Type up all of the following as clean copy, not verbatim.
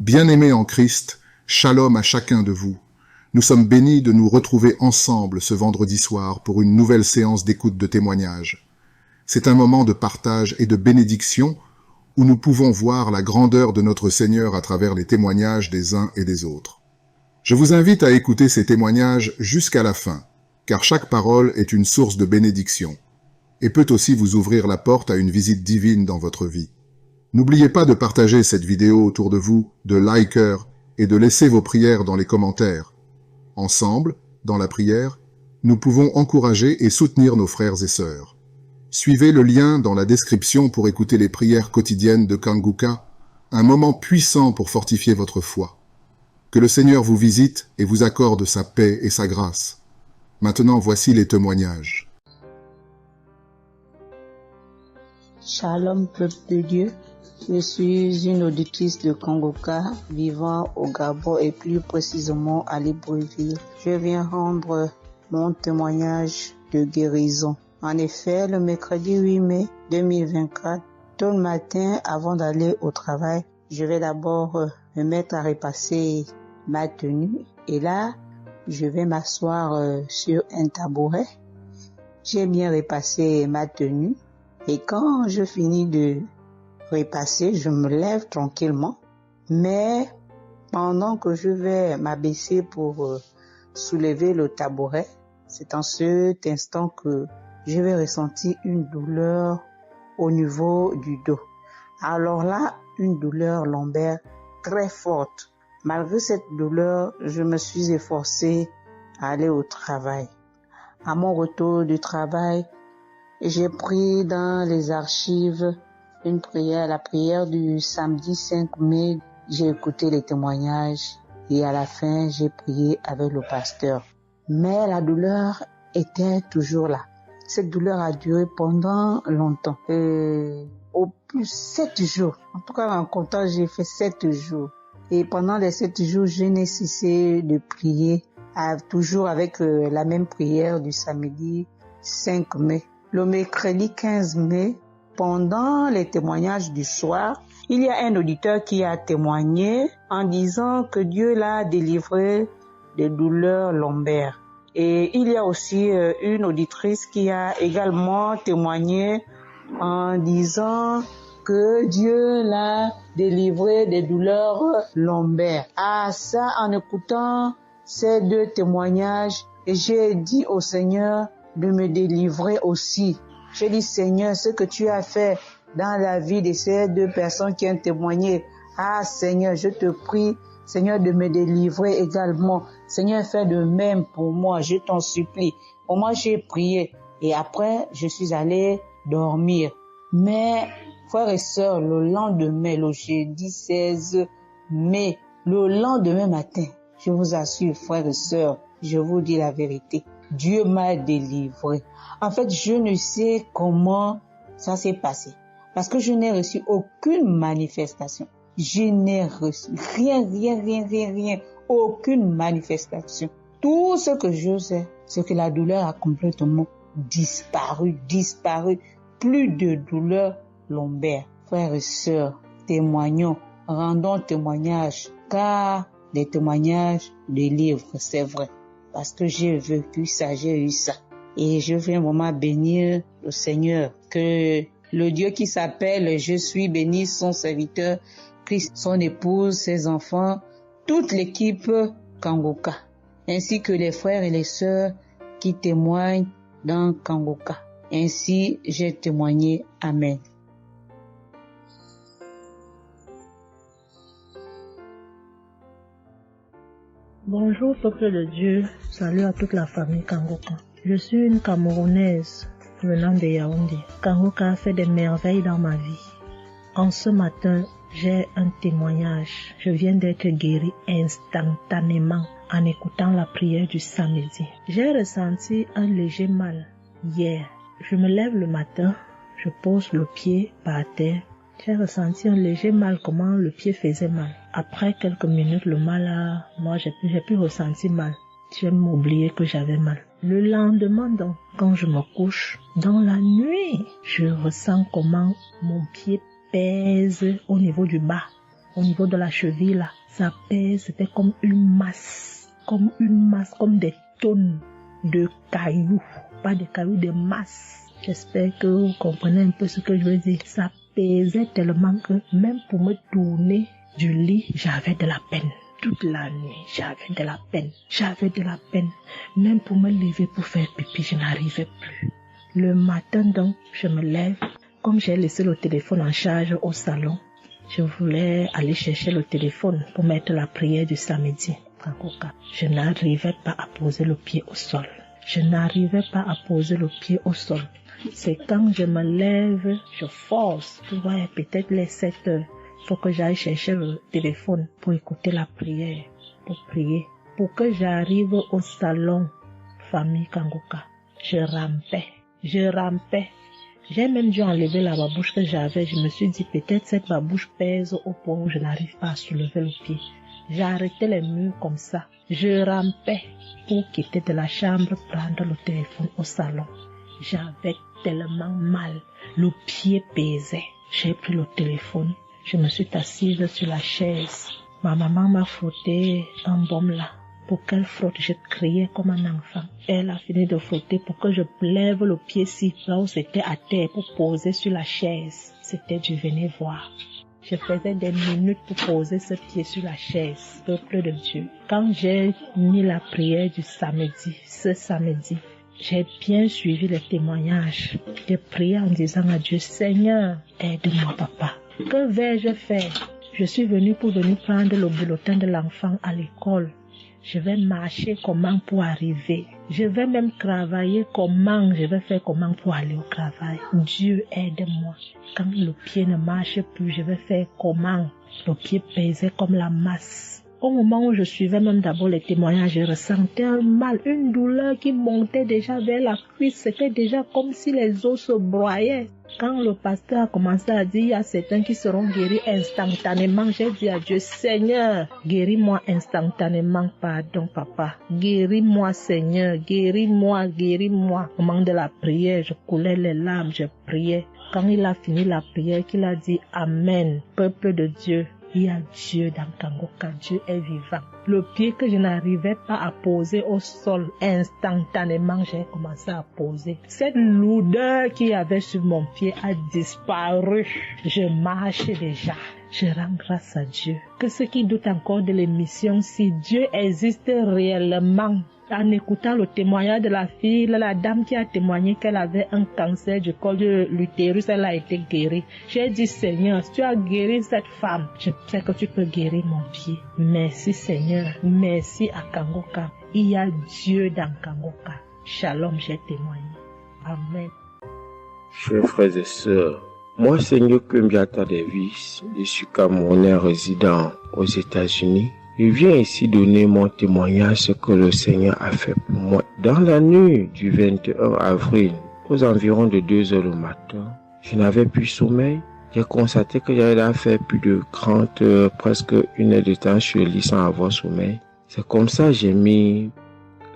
Bien-aimés en Christ, shalom à chacun de vous. Nous sommes bénis de nous retrouver ensemble ce vendredi soir pour une nouvelle séance d'écoute de témoignages. C'est un moment de partage et de bénédiction où nous pouvons voir la grandeur de notre Seigneur à travers les témoignages des uns et des autres. Je vous invite à écouter ces témoignages jusqu'à la fin, car chaque parole est une source de bénédiction et peut aussi vous ouvrir la porte à une visite divine dans votre vie. N'oubliez pas de partager cette vidéo autour de vous, de liker et de laisser vos prières dans les commentaires. Ensemble, dans la prière, nous pouvons encourager et soutenir nos frères et sœurs. Suivez le lien dans la description pour écouter les prières quotidiennes de Kanguka, un moment puissant pour fortifier votre foi. Que le Seigneur vous visite et vous accorde sa paix et sa grâce. Maintenant, voici les témoignages. Shalom, peuple de Dieu. Je suis une auditrice de Kanguka vivant au Gabon et plus précisément à Libreville. Je viens rendre mon témoignage de guérison. En effet, le mercredi 8 mai 2024, tôt le matin avant d'aller au travail, je vais d'abord me mettre à repasser ma tenue et là, je vais m'asseoir sur un tabouret. J'ai bien repassé ma tenue et quand je finis de repasser, je me lève tranquillement, mais pendant que je vais m'abaisser pour soulever le tabouret, c'est en cet instant que je vais ressentir une douleur au niveau du dos. Alors là, une douleur lombaire très forte. Malgré cette douleur, je me suis efforcée à aller au travail. À mon retour du travail, j'ai pris dans les archives une prière, la prière du samedi 5 mai. J'ai écouté les témoignages et à la fin, j'ai prié avec le pasteur. Mais la douleur était toujours là. Cette douleur a duré pendant longtemps. Au plus 7 jours. En tout cas, en comptant, j'ai fait 7 jours. Et pendant les 7 jours, je n'ai cessé de prier, toujours avec la même prière du samedi 5 mai. Le mercredi 15 mai, pendant les témoignages du soir, il y a un auditeur qui a témoigné en disant que Dieu l'a délivré des douleurs lombaires. Et il y a aussi une auditrice qui a également témoigné en disant que Dieu l'a délivré des douleurs lombaires. Ah, ça, en écoutant ces deux témoignages, j'ai dit au Seigneur de me délivrer aussi. J'ai dit, Seigneur, ce que tu as fait dans la vie de ces deux personnes qui ont témoigné, ah Seigneur, je te prie, Seigneur, de me délivrer également. Seigneur, fais de même pour moi, je t'en supplie. Pour moi, j'ai prié et après, je suis allé dormir. Mais, frères et sœurs, le lendemain, le jeudi 16 mai, le lendemain matin, je vous assure, frères et sœurs, je vous dis la vérité, Dieu m'a délivré. En fait, je ne sais comment ça s'est passé. Parce que je n'ai reçu aucune manifestation. Je n'ai reçu rien, aucune manifestation. Tout ce que je sais, c'est que la douleur a complètement disparu. Plus de douleur lombaire. Frères et sœurs, témoignons, rendons témoignage, car les témoignages délivrent, c'est vrai. Parce que j'ai vécu ça, j'ai eu ça. Et je viens vraiment bénir le Seigneur, que le Dieu qui s'appelle Je suis béni, son serviteur, Christ, son épouse, ses enfants, toute l'équipe Kanguka, ainsi que les frères et les sœurs qui témoignent dans Kanguka. Ainsi, j'ai témoigné. Amen. Bonjour peuple de Dieu, salut à toute la famille Kanguka. Je suis une Camerounaise venant de Yaoundé. Kanguka a fait des merveilles dans ma vie. En ce matin, j'ai un témoignage. Je viens d'être guérie instantanément en écoutant la prière du samedi. J'ai ressenti un léger mal hier. Je me lève le matin, je pose le pied par terre. J'ai ressenti un léger mal, comment le pied faisait mal. Après quelques minutes, le mal a... Moi, j'ai plus ressenti mal. J'ai oublié que j'avais mal. Le lendemain, donc, quand je me couche, dans la nuit, je ressens comment mon pied pèse au niveau du bas. au niveau de la cheville là. Ça pèse, c'était comme une masse, comme des tonnes de cailloux. Pas de cailloux, de masses. J'espère que vous comprenez un peu ce que je veux dire. Ça pesait tellement que même pour me tourner du lit, j'avais de la peine. Toute la nuit, j'avais de la peine. Même pour me lever pour faire pipi, je n'arrivais plus. Le matin donc, je me lève. Comme j'ai laissé le téléphone en charge au salon, je voulais aller chercher le téléphone pour mettre la prière du samedi. Je n'arrivais pas à poser le pied au sol. C'est quand je me lève, je force. Tu vois, peut-être les 7 heures. Il faut que j'aille chercher le téléphone pour écouter la prière, pour prier. Pour que j'arrive au salon, famille Kangoka, je rampais. J'ai même dû enlever la babouche que j'avais. Je me suis dit, peut-être cette babouche pèse au point où je n'arrive pas à soulever le pied. J'arrêtais les murs comme ça. Je rampais pour quitter de la chambre, prendre le téléphone au salon. J'avais tellement mal. Le pied pesait. J'ai pris le téléphone. Je me suis assise sur la chaise. Ma maman m'a frotté un baume là. Pour qu'elle frotte, je criais comme un enfant. Elle a fini de frotter pour que je lève le pied-ci, là où c'était à terre, pour poser sur la chaise. C'était du venez voir. Je faisais des minutes pour poser ce pied sur la chaise, peuple de Dieu. Quand j'ai mis la prière du samedi, ce samedi, j'ai bien suivi les témoignages. J'ai prié en disant à Dieu, Seigneur, aide-moi papa. Que vais-je faire? Je suis venue pour venir prendre le bulletin de l'enfant à l'école. Je vais marcher comment pour arriver. Je vais même travailler comment. Je vais faire comment pour aller au travail. Dieu aide-moi. Quand le pied ne marche plus, je vais faire comment. Le pied pesait comme la masse. Au moment où je suivais même d'abord les témoignages, je ressentais un mal, une douleur qui montait déjà vers la cuisse. C'était déjà comme si les os se broyaient. Quand le pasteur a commencé à dire, il y a certains qui seront guéris instantanément, j'ai dit à Dieu, Seigneur, guéris-moi instantanément, pardon papa. Guéris-moi Seigneur, guéris-moi. Au moment de la prière, je coulais les larmes, je priais. Quand il a fini la prière, qu'il a dit Amen, peuple de Dieu. Il y a Dieu dans Kangoka, Dieu est vivant. Le pied que je n'arrivais pas à poser au sol, instantanément, j'ai commencé à poser. Cette lourdeur qu'il y avait sur mon pied a disparu. Je marche déjà. Je rends grâce à Dieu. Que ceux qui doutent encore de l'émission, si Dieu existe réellement, en écoutant le témoignage de la fille, la dame qui a témoigné qu'elle avait un cancer du col de l'utérus, elle a été guérie. J'ai dit, Seigneur, si tu as guéri cette femme, je sais que tu peux guérir mon pied. Merci Seigneur, merci à Kangoka. Il y a Dieu dans Kangoka. Shalom, j'ai témoigné. Amen. Chers frères et sœurs, moi Seigneur Kumbiata Davis, je suis Camerounais résident aux États-Unis. Je viens ici donner mon témoignage ce que le Seigneur a fait pour moi. Dans la nuit du 21 avril, aux environs de 2 heures le matin, je n'avais plus sommeil. J'ai constaté que j'avais fait plus de 30 heures, presque 1 heure de temps sur le lit sans avoir sommeil. C'est comme ça que j'ai mis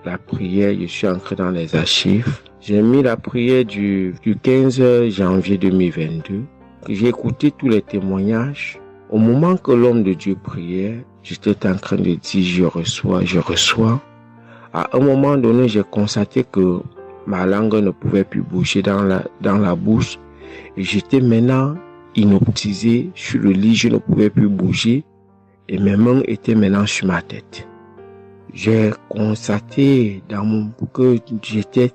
la prière, je suis entré dans les archives. J'ai mis la prière du 15 janvier 2022. J'ai écouté tous les témoignages. Au moment que l'homme de Dieu priait, j'étais en train de dire je reçois. À un moment donné, j'ai constaté que ma langue ne pouvait plus bouger dans la bouche. Et j'étais maintenant inoptisé sur le lit, je ne pouvais plus bouger. Et mes mains étaient maintenant sur ma tête. J'ai constaté que j'étais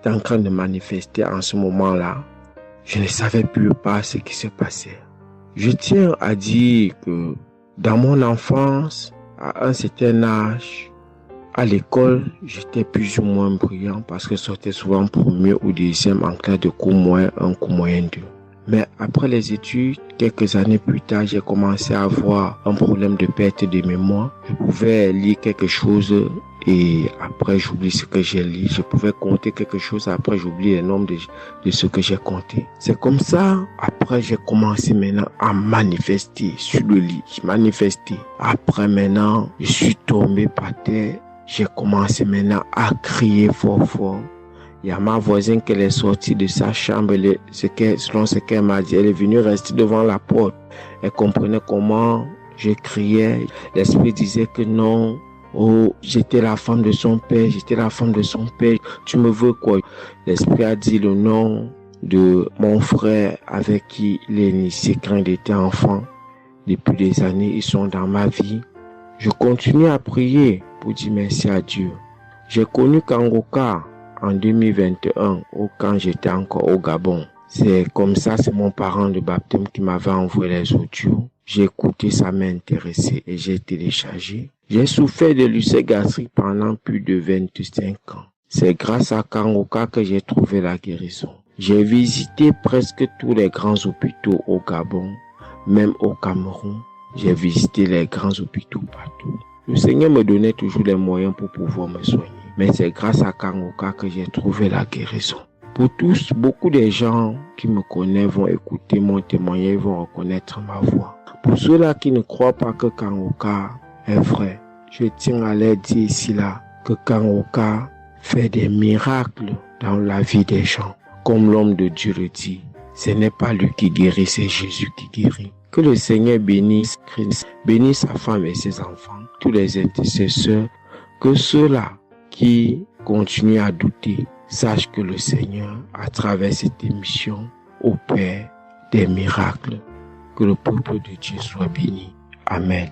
en train de manifester en ce moment-là. Je ne savais plus pas ce qui se passait. Je tiens à dire que dans mon enfance, à un certain âge, à l'école, j'étais plus ou moins brillant parce que je sortais souvent premier ou deuxième en classe de cours moyen 1, cours moyen 2. Mais après les études, quelques années plus tard, j'ai commencé à avoir un problème de perte de mémoire. Je pouvais lire quelque chose et après j'oublie ce que j'ai lu. Je pouvais compter quelque chose, après j'oublie le nombre de ce que j'ai compté. C'est comme ça, après j'ai commencé maintenant à manifester sur le lit. Je manifestais. Après maintenant, je suis tombé par terre. J'ai commencé maintenant à crier fort. Il y a ma voisine qui est sortie de sa chambre, selon ce qu'elle m'a dit, elle est venue rester devant la porte. Elle comprenait comment Je criais, l'esprit disait que non. Oh, j'étais la femme de son père, tu me veux quoi? L'esprit a dit le nom de mon frère avec qui il est initié quand il était enfant. Depuis des années, ils sont dans ma vie. Je continue à prier pour dire merci à Dieu. J'ai connu Kangoka en 2021, quand j'étais encore au Gabon. C'est comme ça, c'est mon parent de baptême qui m'avait envoyé les audios. J'ai écouté, ça m'a intéressé et j'ai téléchargé. J'ai souffert de l'ulcère gastrique pendant plus de 25 ans. C'est grâce à Kangoka que j'ai trouvé la guérison. J'ai visité presque tous les grands hôpitaux au Gabon, même au Cameroun. J'ai visité les grands hôpitaux partout. Le Seigneur me donnait toujours les moyens pour pouvoir me soigner. Mais c'est grâce à Kangoka que j'ai trouvé la guérison. Pour tous, beaucoup de gens qui me connaissent vont écouter mon témoignage, vont reconnaître ma voix. Pour ceux-là qui ne croient pas que Kangoka est vrai, je tiens à leur dire ici là que Kangoka fait des miracles dans la vie des gens. Comme l'homme de Dieu le dit, ce n'est pas lui qui guérit, c'est Jésus qui guérit. Que le Seigneur bénisse Christ, bénisse sa femme et ses enfants, tous les intercesseurs, que ceux-là qui continuent à douter sachent que le Seigneur, à travers cette émission, opère des miracles. Que le peuple de Dieu soit béni. Amen.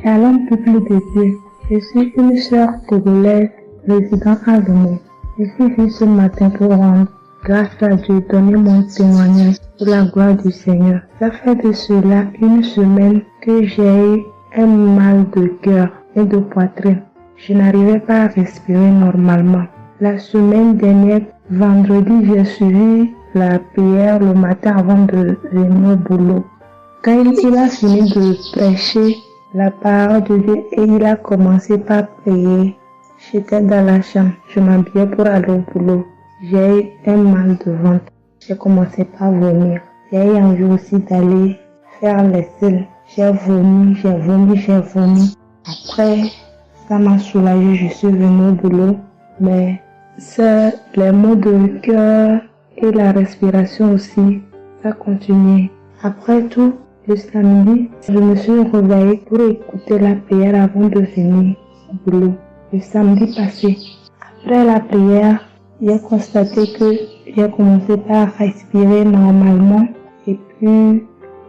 Shalom, peuple de Dieu. Je suis une sœur togolaise résidant à Lomé. Je suis venue ce matin pour rendre grâce à Dieu, donner mon témoignage pour la gloire du Seigneur. Ça fait de cela une semaine que j'ai eu un mal de cœur et de poitrine. Je n'arrivais pas à respirer normalement. La semaine dernière, vendredi, j'ai suivi la prière le matin avant de venir au boulot. Quand il a fini de prêcher la parole de Dieu et il a commencé par prier, j'étais dans la chambre, je m'habillais pour aller au boulot. J'ai eu un mal de ventre. J'ai commencé par vomir. J'ai eu envie aussi d'aller faire les selles. J'ai vomi. Après, ça m'a soulagé, je suis venue au boulot. Mais c'est les maux de cœur et la respiration aussi, ça continuait. Après tout, le samedi, je me suis réveillée pour écouter la prière avant de venir au boulot. Le samedi passé, après la prière, j'ai constaté que j'ai commencé par respirer normalement et puis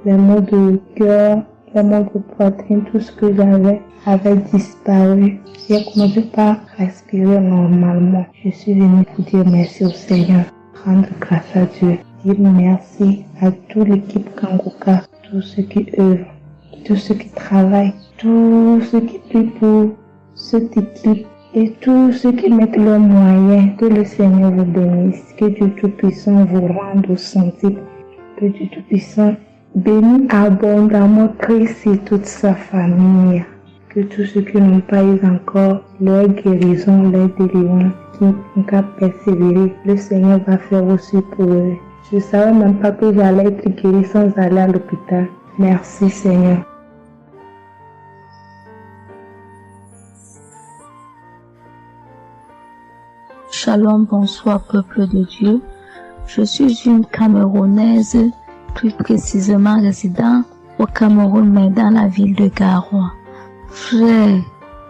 les maux de cœur, les maux de poitrine, tout ce que j'avais avait disparu. J'ai commencé par respirer normalement. Je suis venue pour dire merci au Seigneur, rendre grâce à Dieu, dire merci à toute l'équipe Kangoka, tous ceux qui œuvrent, tous ceux qui travaillent, tous ceux qui prient pour cette équipe et tous ceux qui mettent leurs moyens. Que le Seigneur vous bénisse, que Dieu Tout-Puissant vous rende au sentier, que Dieu Tout-Puissant bénisse abondamment Christ et toute sa famille. Que tous ceux qui n'ont pas eu encore leur guérison, leur délivrance, qui n'ont qu'à persévérer, le Seigneur va faire aussi pour eux. Je ne savais même pas que j'allais être guéri sans aller à l'hôpital. Merci Seigneur. Shalom, bonsoir peuple de Dieu. Je suis une Camerounaise, plus précisément résident au Cameroun, mais dans la ville de Garoua. Frère,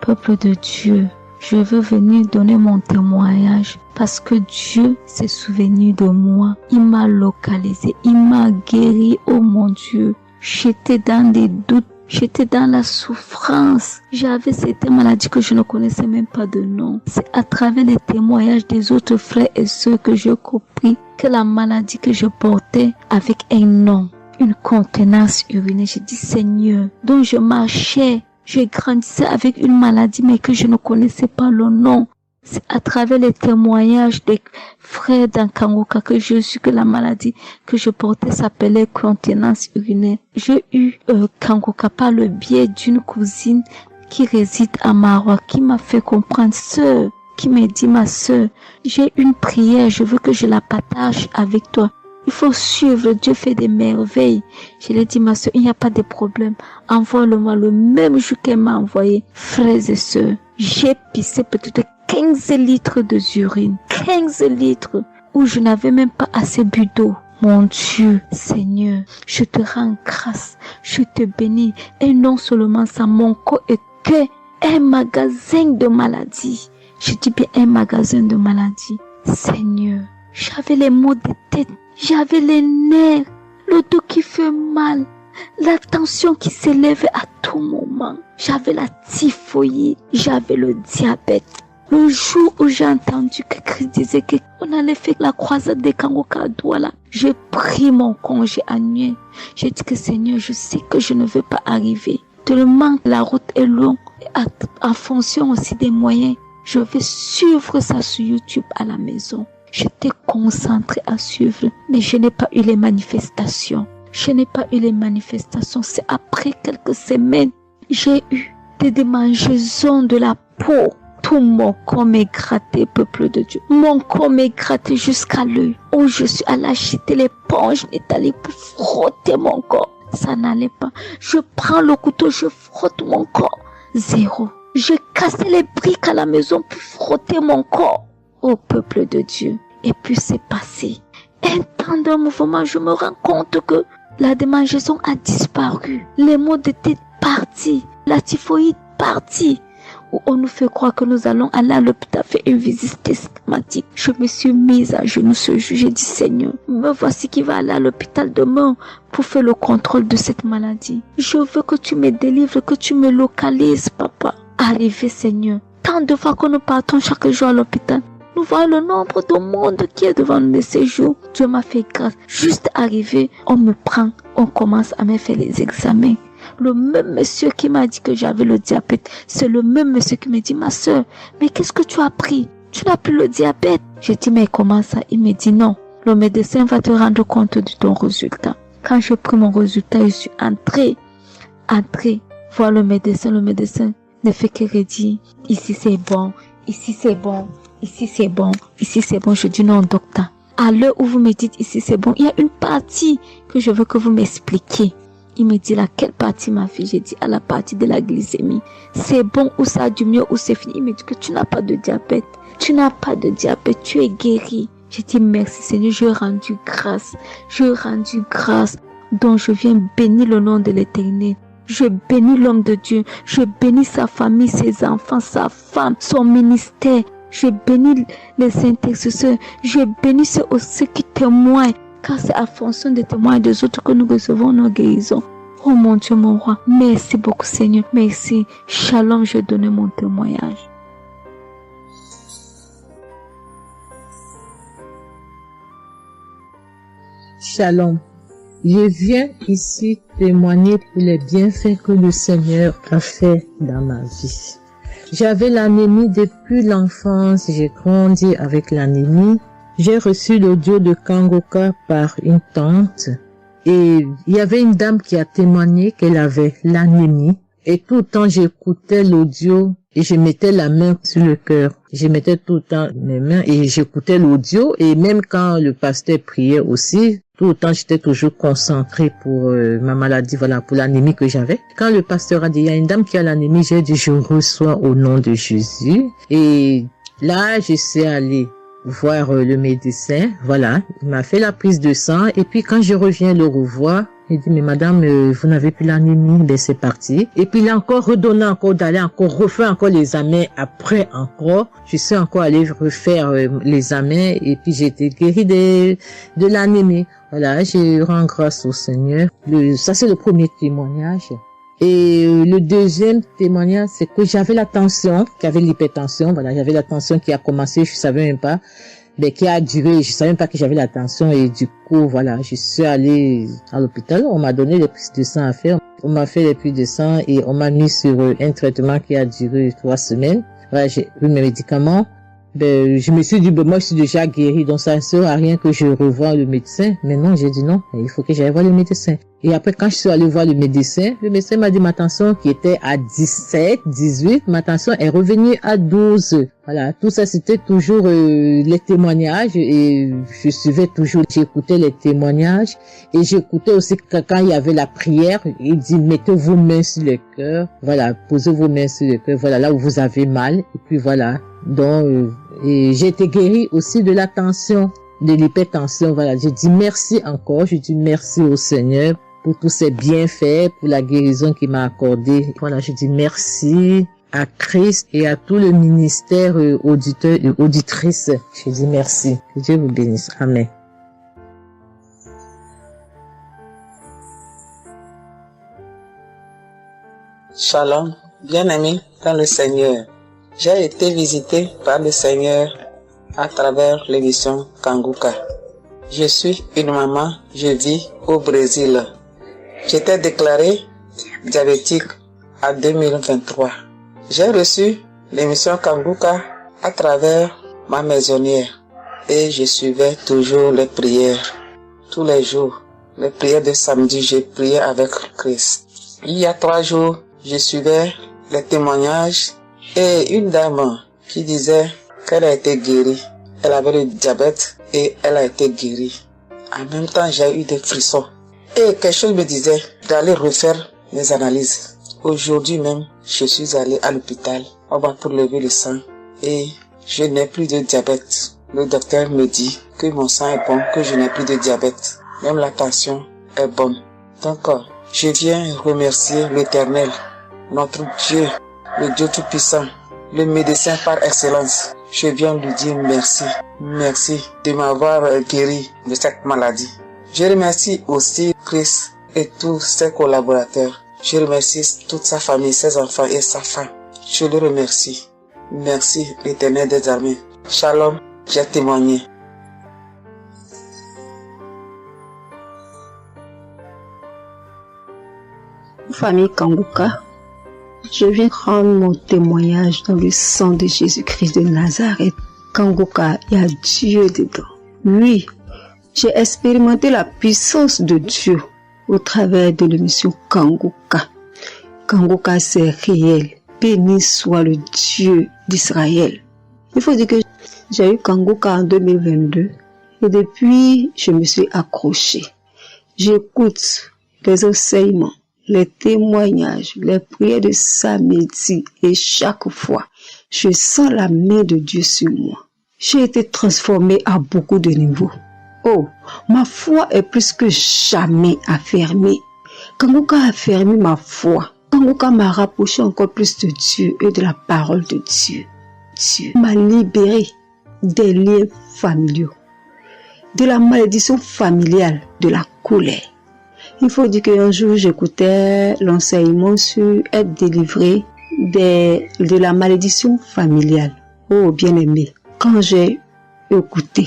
peuple de Dieu, je veux venir donner mon témoignage parce que Dieu s'est souvenu de moi. Il m'a localisé, il m'a guéri, oh mon Dieu. J'étais dans des doutes, j'étais dans la souffrance. J'avais cette maladie que je ne connaissais même pas de nom. C'est à travers les témoignages des autres frères et sœurs que j'ai compris que la maladie que je portais avec un nom, une contenance urinaire. J'ai dit Seigneur, donc je marchais. Je grandissais avec une maladie mais que je ne connaissais pas le nom. C'est à travers les témoignages des frères dans Kangoka que je suis que la maladie que je portais s'appelait contenance urinaire. J'ai eu Kangoka par le biais d'une cousine qui réside à Maroc, qui m'a fait comprendre, sœur, qui m'a dit ma sœur, j'ai une prière, je veux que je la partage avec toi. Il faut suivre, Dieu fait des merveilles. Je lui ai dit, ma soeur, il n'y a pas de problème. Envoie-le-moi le même jour qu'elle m'a envoyé. Frères et sœurs, j'ai pissé peut-être 15 litres de urine. 15 litres. où je n'avais même pas assez bu d'eau. Mon Dieu, Seigneur, je te rends grâce, je te bénis. Et non seulement ça, mon corps était un magasin de maladies. Je dis bien un magasin de maladies. Seigneur, j'avais les maux de tête, j'avais les nerfs, le dos qui fait mal, la tension qui s'élevait à tout moment. J'avais la typhoïde, j'avais le diabète. Le jour où j'ai entendu que Christ disait qu'on allait faire la croisade des Kangoka à Douala, j'ai pris mon congé annuel. J'ai dit que Seigneur, je sais que je ne veux pas arriver. Tellement la route est longue. En fonction aussi des moyens, je vais suivre ça sur YouTube à la maison. J'étais concentrée à suivre, mais je n'ai pas eu les manifestations. C'est après quelques semaines, j'ai eu des démangeaisons de la peau. Tout mon corps m'est gratté, peuple de Dieu. Mon corps m'est gratté jusqu'à l'œil. Où je suis allée acheter l'éponge, allée pour frotter mon corps. Ça n'allait pas. Je prends le couteau, je frotte mon corps. Zéro. J'ai cassé les briques à la maison pour frotter mon corps. Ô peuple de Dieu. Et puis c'est passé. Un temps de mouvement, je me rends compte que la démangeaison a disparu. Les maux de tête partis. La typhoïde partie. Où on nous fait croire que nous allons aller à l'hôpital faire une visite systématique. Je me suis mise à genoux ce jour. J'ai dit, Seigneur, me voici qui va aller à l'hôpital demain pour faire le contrôle de cette maladie. Je veux que tu me délivres, que tu me localises, papa. Arrivé, Seigneur. Tant de fois que nous partons chaque jour à l'hôpital, nous voyons le nombre de monde qui est devant nous de ces jours. Dieu m'a fait grâce. Juste arrivé, on me prend, on commence à me faire les examens. Le même monsieur qui m'a dit que j'avais le diabète, c'est le même monsieur qui me dit, ma soeur, mais qu'est-ce que tu as pris? Tu n'as plus le diabète. J'ai dit, mais comment ça? Il me dit, non, le médecin va te rendre compte de ton résultat. Quand j'ai pris mon résultat, je suis entrée, voir le médecin ne fait que redire, ici c'est bon, ici c'est bon, ici c'est bon, ici c'est bon. Je dis, non, docteur, à l'heure où vous me dites ici c'est bon, il y a une partie que je veux que vous m'expliquiez. Il me dit, laquelle partie, ma fille? J'ai dit, à la partie de la glycémie. C'est bon ou ça a du mieux ou c'est fini? Il me dit que tu n'as pas de diabète. Tu n'as pas de diabète, tu es guéri. J'ai dit, merci Seigneur, je rendu grâce. Donc je viens bénir le nom de l'Éternel. Je bénis l'homme de Dieu. Je bénis sa famille, ses enfants, sa femme, son ministère. Je bénis les intercesseurs. Je bénis ceux qui témoignent. Car c'est à fonction des témoins des autres que nous recevons nos guérisons. Oh mon Dieu, mon roi, merci beaucoup Seigneur, merci. Shalom, je donne mon témoignage. Shalom, je viens ici témoigner pour les bienfaits que le Seigneur a fait dans ma vie. J'avais l'anémie depuis l'enfance, j'ai grandi avec l'anémie. J'ai reçu l'audio de Kangoka par une tante et il y avait une dame qui a témoigné qu'elle avait l'anémie et tout le temps j'écoutais l'audio et je mettais la main sur le cœur. Je mettais tout le temps mes mains et j'écoutais l'audio et même quand le pasteur priait aussi, tout le temps j'étais toujours concentrée pour ma maladie, voilà, pour l'anémie que j'avais. Quand le pasteur a dit, il y a une dame qui a l'anémie, j'ai dit, je reçois au nom de Jésus et là je suis allée voir le médecin, voilà, il m'a fait la prise de sang et puis quand je reviens le revoir, il dit mais madame vous n'avez plus l'anémie, ben c'est parti. Et puis il a encore redonné encore d'aller encore refaire encore l'examen après encore, je suis encore allée refaire l'examen et puis j'ai été guérie de l'anémie. Voilà, je rends grâce au Seigneur. Ça c'est le premier témoignage. Et le deuxième témoignage, c'est que j'avais la tension, j'avais l'hypertension, voilà, j'avais la tension qui a commencé, je savais même pas, mais qui a duré, je savais même pas que j'avais la tension et du coup, voilà, je suis allée à l'hôpital, on m'a donné les prises de sang à faire, on m'a fait les prises de sang et on m'a mis sur un traitement qui a duré 3 semaines. Voilà, j'ai pris mes médicaments. Ben, je me suis dit, ben, moi, je suis déjà guérie, donc ça ne sert à rien que je revoie le médecin. Mais non, j'ai dit non, il faut que j'aille voir le médecin. Et après, quand je suis allée voir le médecin m'a dit ma tension qui était à 17, 18, ma tension est revenue à 12. Voilà, tout ça, c'était toujours les témoignages et je suivais toujours, j'écoutais les témoignages et j'écoutais aussi que quand il y avait la prière, il dit, mettez vos mains sur le cœur, voilà, posez vos mains sur le cœur, voilà, là où vous avez mal, et puis voilà. Donc, et j'ai été guérie aussi de la tension. de l'hypertension. Voilà, je dis merci encore, je dis merci au Seigneur pour tous ses bienfaits, pour la guérison qu'il m'a accordée. Voilà, je dis merci à Christ et à tout le ministère auditeur et auditrice. Je dis merci. Que Dieu vous bénisse. Amen. Shalom, bien-aimé dans le Seigneur. J'ai été visité par le Seigneur à travers l'émission Kanguka. Je suis une maman, je vis au Brésil. J'étais déclarée diabétique en 2023. J'ai reçu l'émission Kanguka à travers ma maisonnière et je suivais toujours les prières. Tous les jours, les prières de samedi, j'ai prié avec Christ. Il y a 3 jours, je suivais les témoignages et une dame qui disait qu'elle a été guérie. Elle avait le diabète et elle a été guérie. En même temps, j'ai eu des frissons. Et quelque chose me disait d'aller refaire mes analyses. Aujourd'hui même, je suis allé à l'hôpital. On va pour lever le sang et je n'ai plus de diabète. Le docteur me dit que mon sang est bon, que je n'ai plus de diabète. Même la tension est bonne. Donc, je viens remercier l'Éternel, notre Dieu, le Dieu Tout-Puissant, le médecin par excellence. Je viens lui dire merci. Merci de m'avoir guéri de cette maladie. Je remercie aussi Christ et tous ses collaborateurs. Je remercie toute sa famille, ses enfants et sa femme. Je le remercie. Merci l'Éternel des armées. Shalom, j'ai témoigné. Famille Kanguka, je viens rendre mon témoignage dans le sang de Jésus-Christ de Nazareth. Kanguka, il y a Dieu dedans. Oui, j'ai expérimenté la puissance de Dieu au travers de l'émission Kanguka. Kanguka, c'est réel. Béni soit le Dieu d'Israël. Il faut dire que j'ai eu Kanguka en 2022 et depuis, je me suis accrochée. J'écoute les enseignements, les témoignages, les prières de samedi et chaque fois, je sens la main de Dieu sur moi. J'ai été transformée à beaucoup de niveaux. Oh, ma foi est plus que jamais affermie. Kanguka a affermi ma foi. Kanguka m'a rapproché encore plus de Dieu et de la parole de Dieu. Dieu m'a libéré des liens familiaux, de la malédiction familiale, de la colère. Il faut dire qu'un jour, j'écoutais l'enseignement sur être délivré de la malédiction familiale. Oh, bien-aimé, quand j'ai écouté,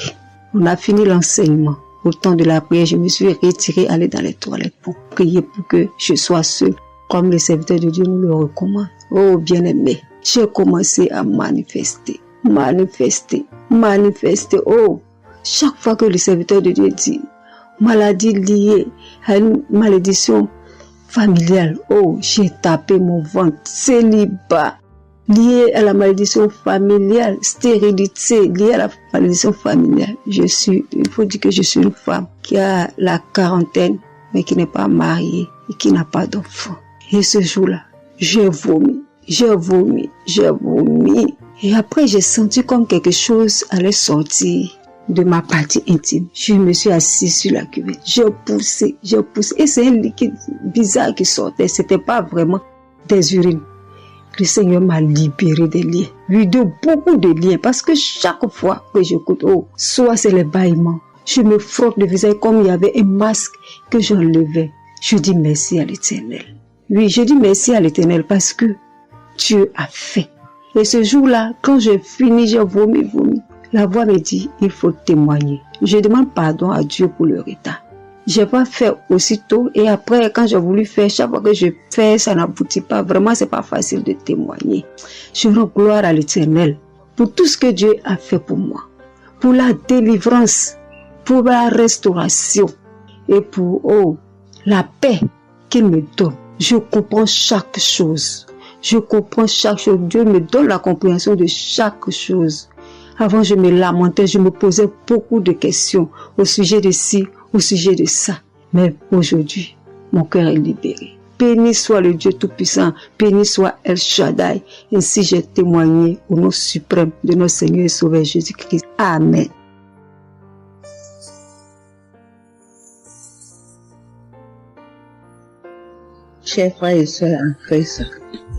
on a fini l'enseignement. Au temps de la prière, je me suis retirée, aller dans les toilettes pour prier pour que je sois seule, comme le serviteur de Dieu nous le recommande. Oh, bien-aimé, j'ai commencé à manifester. Oh, chaque fois que le serviteur de Dieu dit maladie liée à une malédiction familiale, oh, j'ai tapé mon ventre. Célibat lié à la malédiction familiale, stérilité liée à la malédiction familiale. Il faut dire que je suis une femme qui a la quarantaine, mais qui n'est pas mariée et qui n'a pas d'enfant. Et ce jour-là, j'ai vomi. Et après, j'ai senti comme quelque chose allait sortir de ma partie intime. Je me suis assise sur la cuvette. J'ai poussé. Et c'est un liquide bizarre qui sortait. C'était pas vraiment des urines. Le Seigneur m'a libéré des liens. Oui, de beaucoup de liens. Parce que chaque fois que j'écoute, soit c'est les bâillements. Je me frotte le visage comme il y avait un masque que j'enlevais. Je dis merci à l'Éternel. Oui, je dis merci à l'Éternel parce que Dieu a fait. Et ce jour-là, quand j'ai fini, j'ai vomi. La voix me dit, il faut témoigner. Je demande pardon à Dieu pour le retard. J'ai pas fait aussitôt et après, quand j'ai voulu faire, chaque fois que je fais, ça n'aboutit pas. Vraiment, c'est pas facile de témoigner. Je rends gloire à l'Éternel pour tout ce que Dieu a fait pour moi. Pour la délivrance, pour la restauration et pour, la paix qu'il me donne. Je comprends chaque chose. Dieu me donne la compréhension de chaque chose. Avant, je me lamentais, je me posais beaucoup de questions au sujet de ci, au sujet de ça. Mais aujourd'hui, mon cœur est libéré. Béni soit le Dieu Tout-Puissant, béni soit El Shaddai. Ainsi j'ai témoigné au nom suprême de notre Seigneur et Sauveur Jésus-Christ. Amen. Chers frères et sœurs en Christ,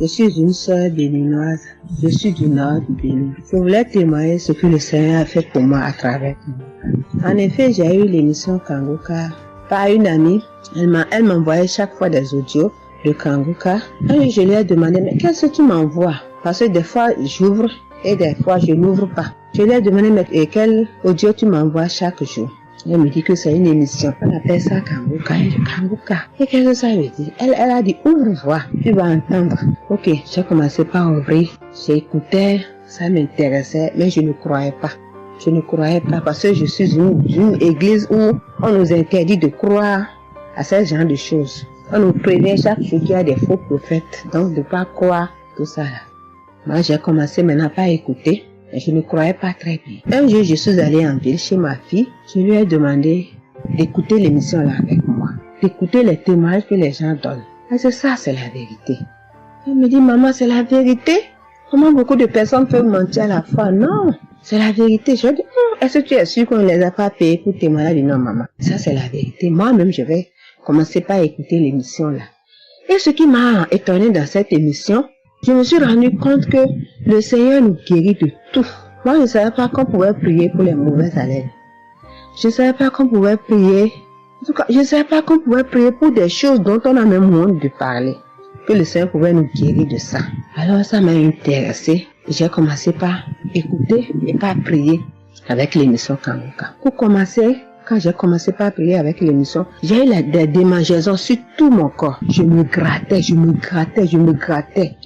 je suis une sœur béninoise. Je suis du nord du Bénin. Je voulais témoigner ce que le Seigneur a fait pour moi à travers moi. En effet, j'ai eu l'émission Kangoka par une amie. Elle m'envoyait chaque fois des audios de Kangoka. Et je lui ai demandé, mais qu'est-ce que tu m'envoies? Parce que des fois, j'ouvre et des fois, je n'ouvre pas. Je lui ai demandé, mais quel audio tu m'envoies chaque jour? Elle me dit que c'est une émission. On appelle ça Kangoka. Kangoka. Et qu'est-ce que ça veut dire? Elle a dit, ouvre-toi. Tu vas entendre. Ok, j'ai commencé par ouvrir. J'écoutais, ça m'intéressait, mais je ne croyais pas. Je ne croyais pas parce que je suis une église où on nous interdit de croire à ce genre de choses. On nous prévient chaque jour qu'il y a des faux prophètes, donc de ne pas croire tout ça là. Moi, j'ai commencé maintenant par écouter. Mais je ne croyais pas très bien. Un jour, je suis allée en ville chez ma fille. Je lui ai demandé d'écouter l'émission là avec moi. D'écouter les témoignages que les gens donnent. Et c'est ça, c'est la vérité. Elle me dit, maman, c'est la vérité? Comment beaucoup de personnes peuvent mentir à la fois? Non, c'est la vérité. Je lui ai dit, est-ce que tu es sûr qu'on ne les a pas payés pour témoigner? Elle dit, non, maman, ça c'est la vérité. Moi-même, je vais commencer par écouter l'émission là. Et ce qui m'a étonné dans cette émission, je me suis rendu compte que le Seigneur nous guérit de tout. Moi, je ne savais pas qu'on pouvait prier pour les mauvaises haleines. Je ne savais pas qu'on pouvait prier. En tout cas, je ne savais pas qu'on pouvait prier pour des choses dont on a même honte de parler. Que le Seigneur pouvait nous guérir de ça. Alors, ça m'a intéressé. J'ai commencé par écouter et par prier avec l'émission Kangoka. Pour commencer, quand j'ai commencé par prier avec l'émission, j'ai eu des démangeaisons sur tout mon corps. Je me grattais.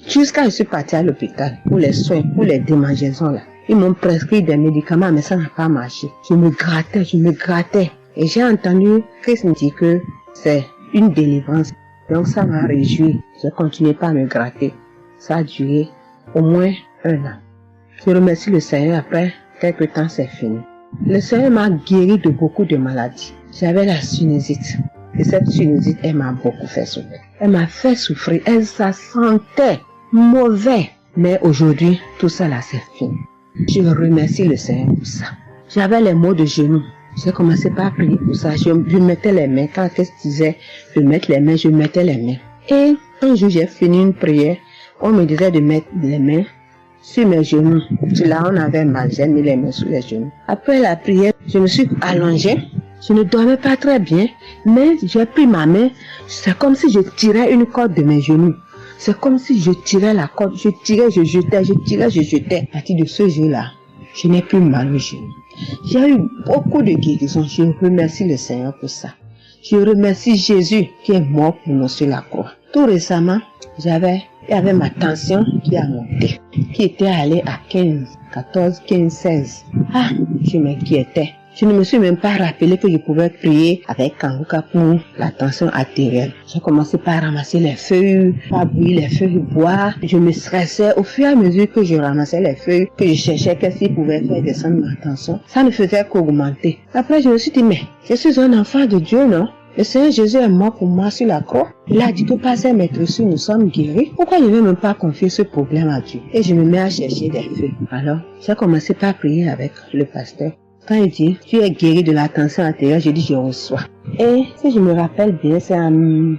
Jusqu'à ce que je suis partie à l'hôpital pour les soins, pour les démangeaisons là. Ils m'ont prescrit des médicaments, mais ça n'a pas marché. Je me grattais. Et j'ai entendu Christ me dire que c'est une délivrance. Donc ça m'a réjoui. J'ai continué par me gratter. Ça a duré au moins 1 an. Je remercie le Seigneur, après quelques temps c'est fini. Le Seigneur m'a guéri de beaucoup de maladies. J'avais la sinusite. Et cette sinusite, elle m'a beaucoup fait souffrir. Elle m'a fait souffrir. Ça sentait mauvais. Mais aujourd'hui, tout ça là, c'est fini. Je remercie le Seigneur pour ça. J'avais les maux de genoux. J'ai commencé par prier pour ça. Je mettais les mains. Quand qu'est-ce que disait de mettre les mains, je mettais les mains. Et un jour, j'ai fini une prière. On me disait de mettre les mains sur mes genoux. Là, on avait mal. J'ai mis les mains sur les genoux. Après la prière, je me suis allongée. Je ne dormais pas très bien, mais j'ai pris ma main. C'est comme si je tirais une corde de mes genoux. C'est comme si je tirais la corde. Je tirais, je jetais. À partir de ce jour-là, je n'ai plus mal aux genoux. J'ai eu beaucoup de guérisons. Je remercie le Seigneur pour ça. Je remercie Jésus qui est mort pour nous sur la croix. Tout récemment, il y avait ma tension qui a monté, qui était allée à 15, 14, 15, 16. Ah, je m'inquiétais. Je ne me suis même pas rappelé que je pouvais prier avec Kangoka pour la tension artérielle. J'ai commencé par ramasser les feuilles, par bouillir les feuilles bois. Je me stressais au fur et à mesure que je ramassais les feuilles, que je cherchais qu'est-ce qui pouvait faire descendre ma tension. Ça ne faisait qu'augmenter. Après, je me suis dit, mais je suis un enfant de Dieu, non? Le Seigneur Jésus est mort pour moi sur la croix. Il a dit que par ses maîtresses, nous sommes guéris. Pourquoi je ne vais même pas confier ce problème à Dieu? Et je me mets à chercher des feuilles. Alors, j'ai commencé par prier avec le pasteur. Quand il dit, tu es guéri de la tension artérielle, je dis, je reçois. Et si je me rappelle bien, c'est en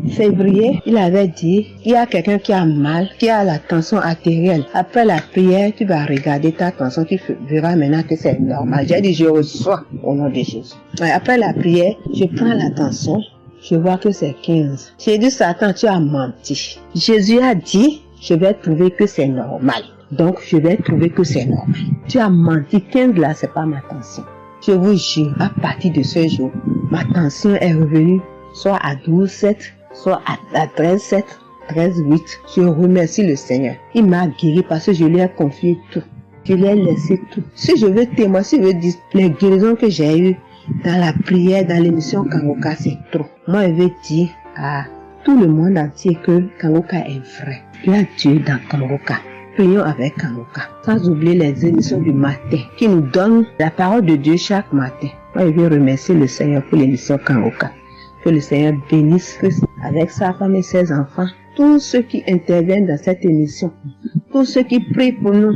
février, il avait dit, il y a quelqu'un qui a mal, qui a la tension artérielle. Après la prière, tu vas regarder ta tension, tu verras maintenant que c'est normal. J'ai dit, je reçois au nom de Jésus. Et après la prière, je prends la tension, je vois que c'est 15. J'ai dit, Satan, tu as menti. Jésus a dit, je vais trouver que c'est normal. Donc, je vais trouver que c'est normal. Tu as menti, 15 là, c'est pas ma tension. Je vous jure, à partir de ce jour, ma tension est revenue soit à 12,7, soit à 13,7, 13,8. Je remercie le Seigneur. Il m'a guéri parce que je lui ai confié tout. Je lui ai laissé tout. Si je veux témoigner, si je veux dire les guérisons que j'ai eues dans la prière, dans l'émission Kangoka, c'est trop. Moi, je veux dire à tout le monde entier que Kangoka est vrai. Il y a Dieu dans Kangoka. Prions avec Kangoka, sans oublier les émissions du matin qui nous donnent la parole de Dieu chaque matin. Moi, je veux remercier le Seigneur pour l'émission Kangoka. Que le Seigneur bénisse Christ avec sa femme et ses enfants. Tous ceux qui interviennent dans cette émission, tous ceux qui prient pour nous.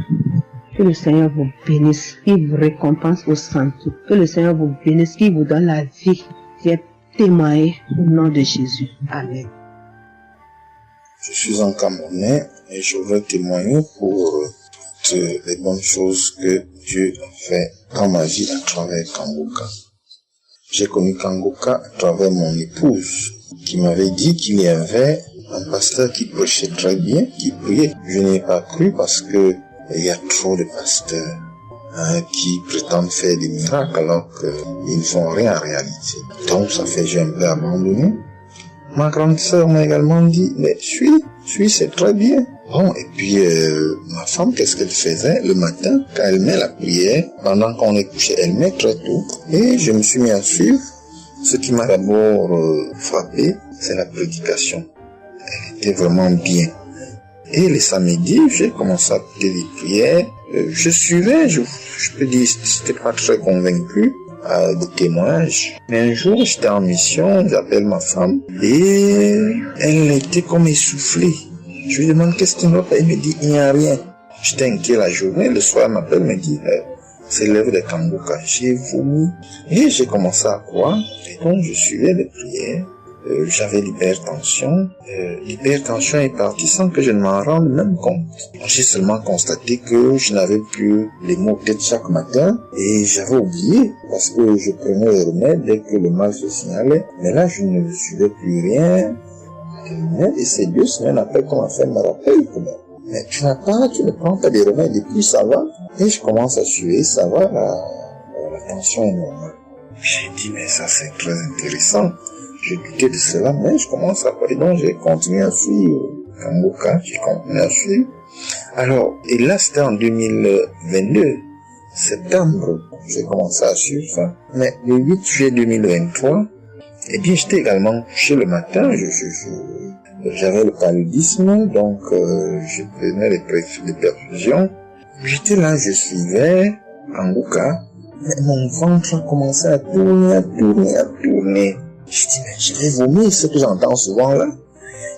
Que le Seigneur vous bénisse, qu'il vous récompense au centre. Que le Seigneur vous bénisse, qu'il vous donne la vie. J'ai témoigné au nom de Jésus. Amen. Je suis un Camerounais et je veux témoigner pour toutes les bonnes choses que Dieu a fait dans ma vie à travers Kangoka. J'ai connu Kangoka à travers mon épouse qui m'avait dit qu'il y avait un pasteur qui prêchait très bien, qui priait. Je n'ai pas cru parce que il y a trop de pasteurs qui prétendent faire des miracles alors qu'ils ne font rien en réalité. Donc ça fait j'ai un peu abandonné. Ma grande sœur m'a également dit, mais suis, c'est très bien. Bon, et puis ma femme, qu'est-ce qu'elle faisait le matin quand elle met la prière, pendant qu'on est couché, elle met très tôt. Et je me suis mis à suivre. Ce qui m'a d'abord frappé, c'est la prédication. Elle était vraiment bien. Et les samedis, j'ai commencé à écouter les prières. Je suivais, je peux dire, j'étais pas très convaincu des témoignages. Mais un jour, j'étais en mission, j'appelle ma femme, et elle était comme essoufflée. Je lui demande qu'est-ce qui ne va pas, elle me dit, il n'y a rien. J'étais inquiet la journée, le soir, elle m'appelle, me dit, c'est l'œuvre de Kangoka. J'ai vomi. Et j'ai commencé à croire, et donc je suivais les prières. J'avais l'hypertension. L'hypertension est partie sans que je ne m'en rende même compte. J'ai seulement constaté que je n'avais plus les maux de tête chaque matin et j'avais oublié parce que je prenais les remèdes dès que le mal se signalait. Mais là, je ne suivais plus rien. Et c'est 2 semaines après qu'on m'a fait me rappel quand même. Mais tu ne prends pas des remèdes et puis ça va. Et je commence à suivre, ça va, la tension est normale. J'ai dit, mais ça c'est très intéressant. Je doutais de cela, mais je commence à parler, donc j'ai continué à suivre Kangoka, j'ai continué à suivre. Alors, et là c'était en 2022, septembre, j'ai commencé à suivre ça. Mais le 8 juillet 2023, eh bien j'étais également couché le matin, j'avais le paludisme, donc je prenais les perfusions. J'étais là, je suivais Kangoka, mais mon ventre a commencé à tourner. Je dis, mais je vais vomir, ce que j'entends souvent là.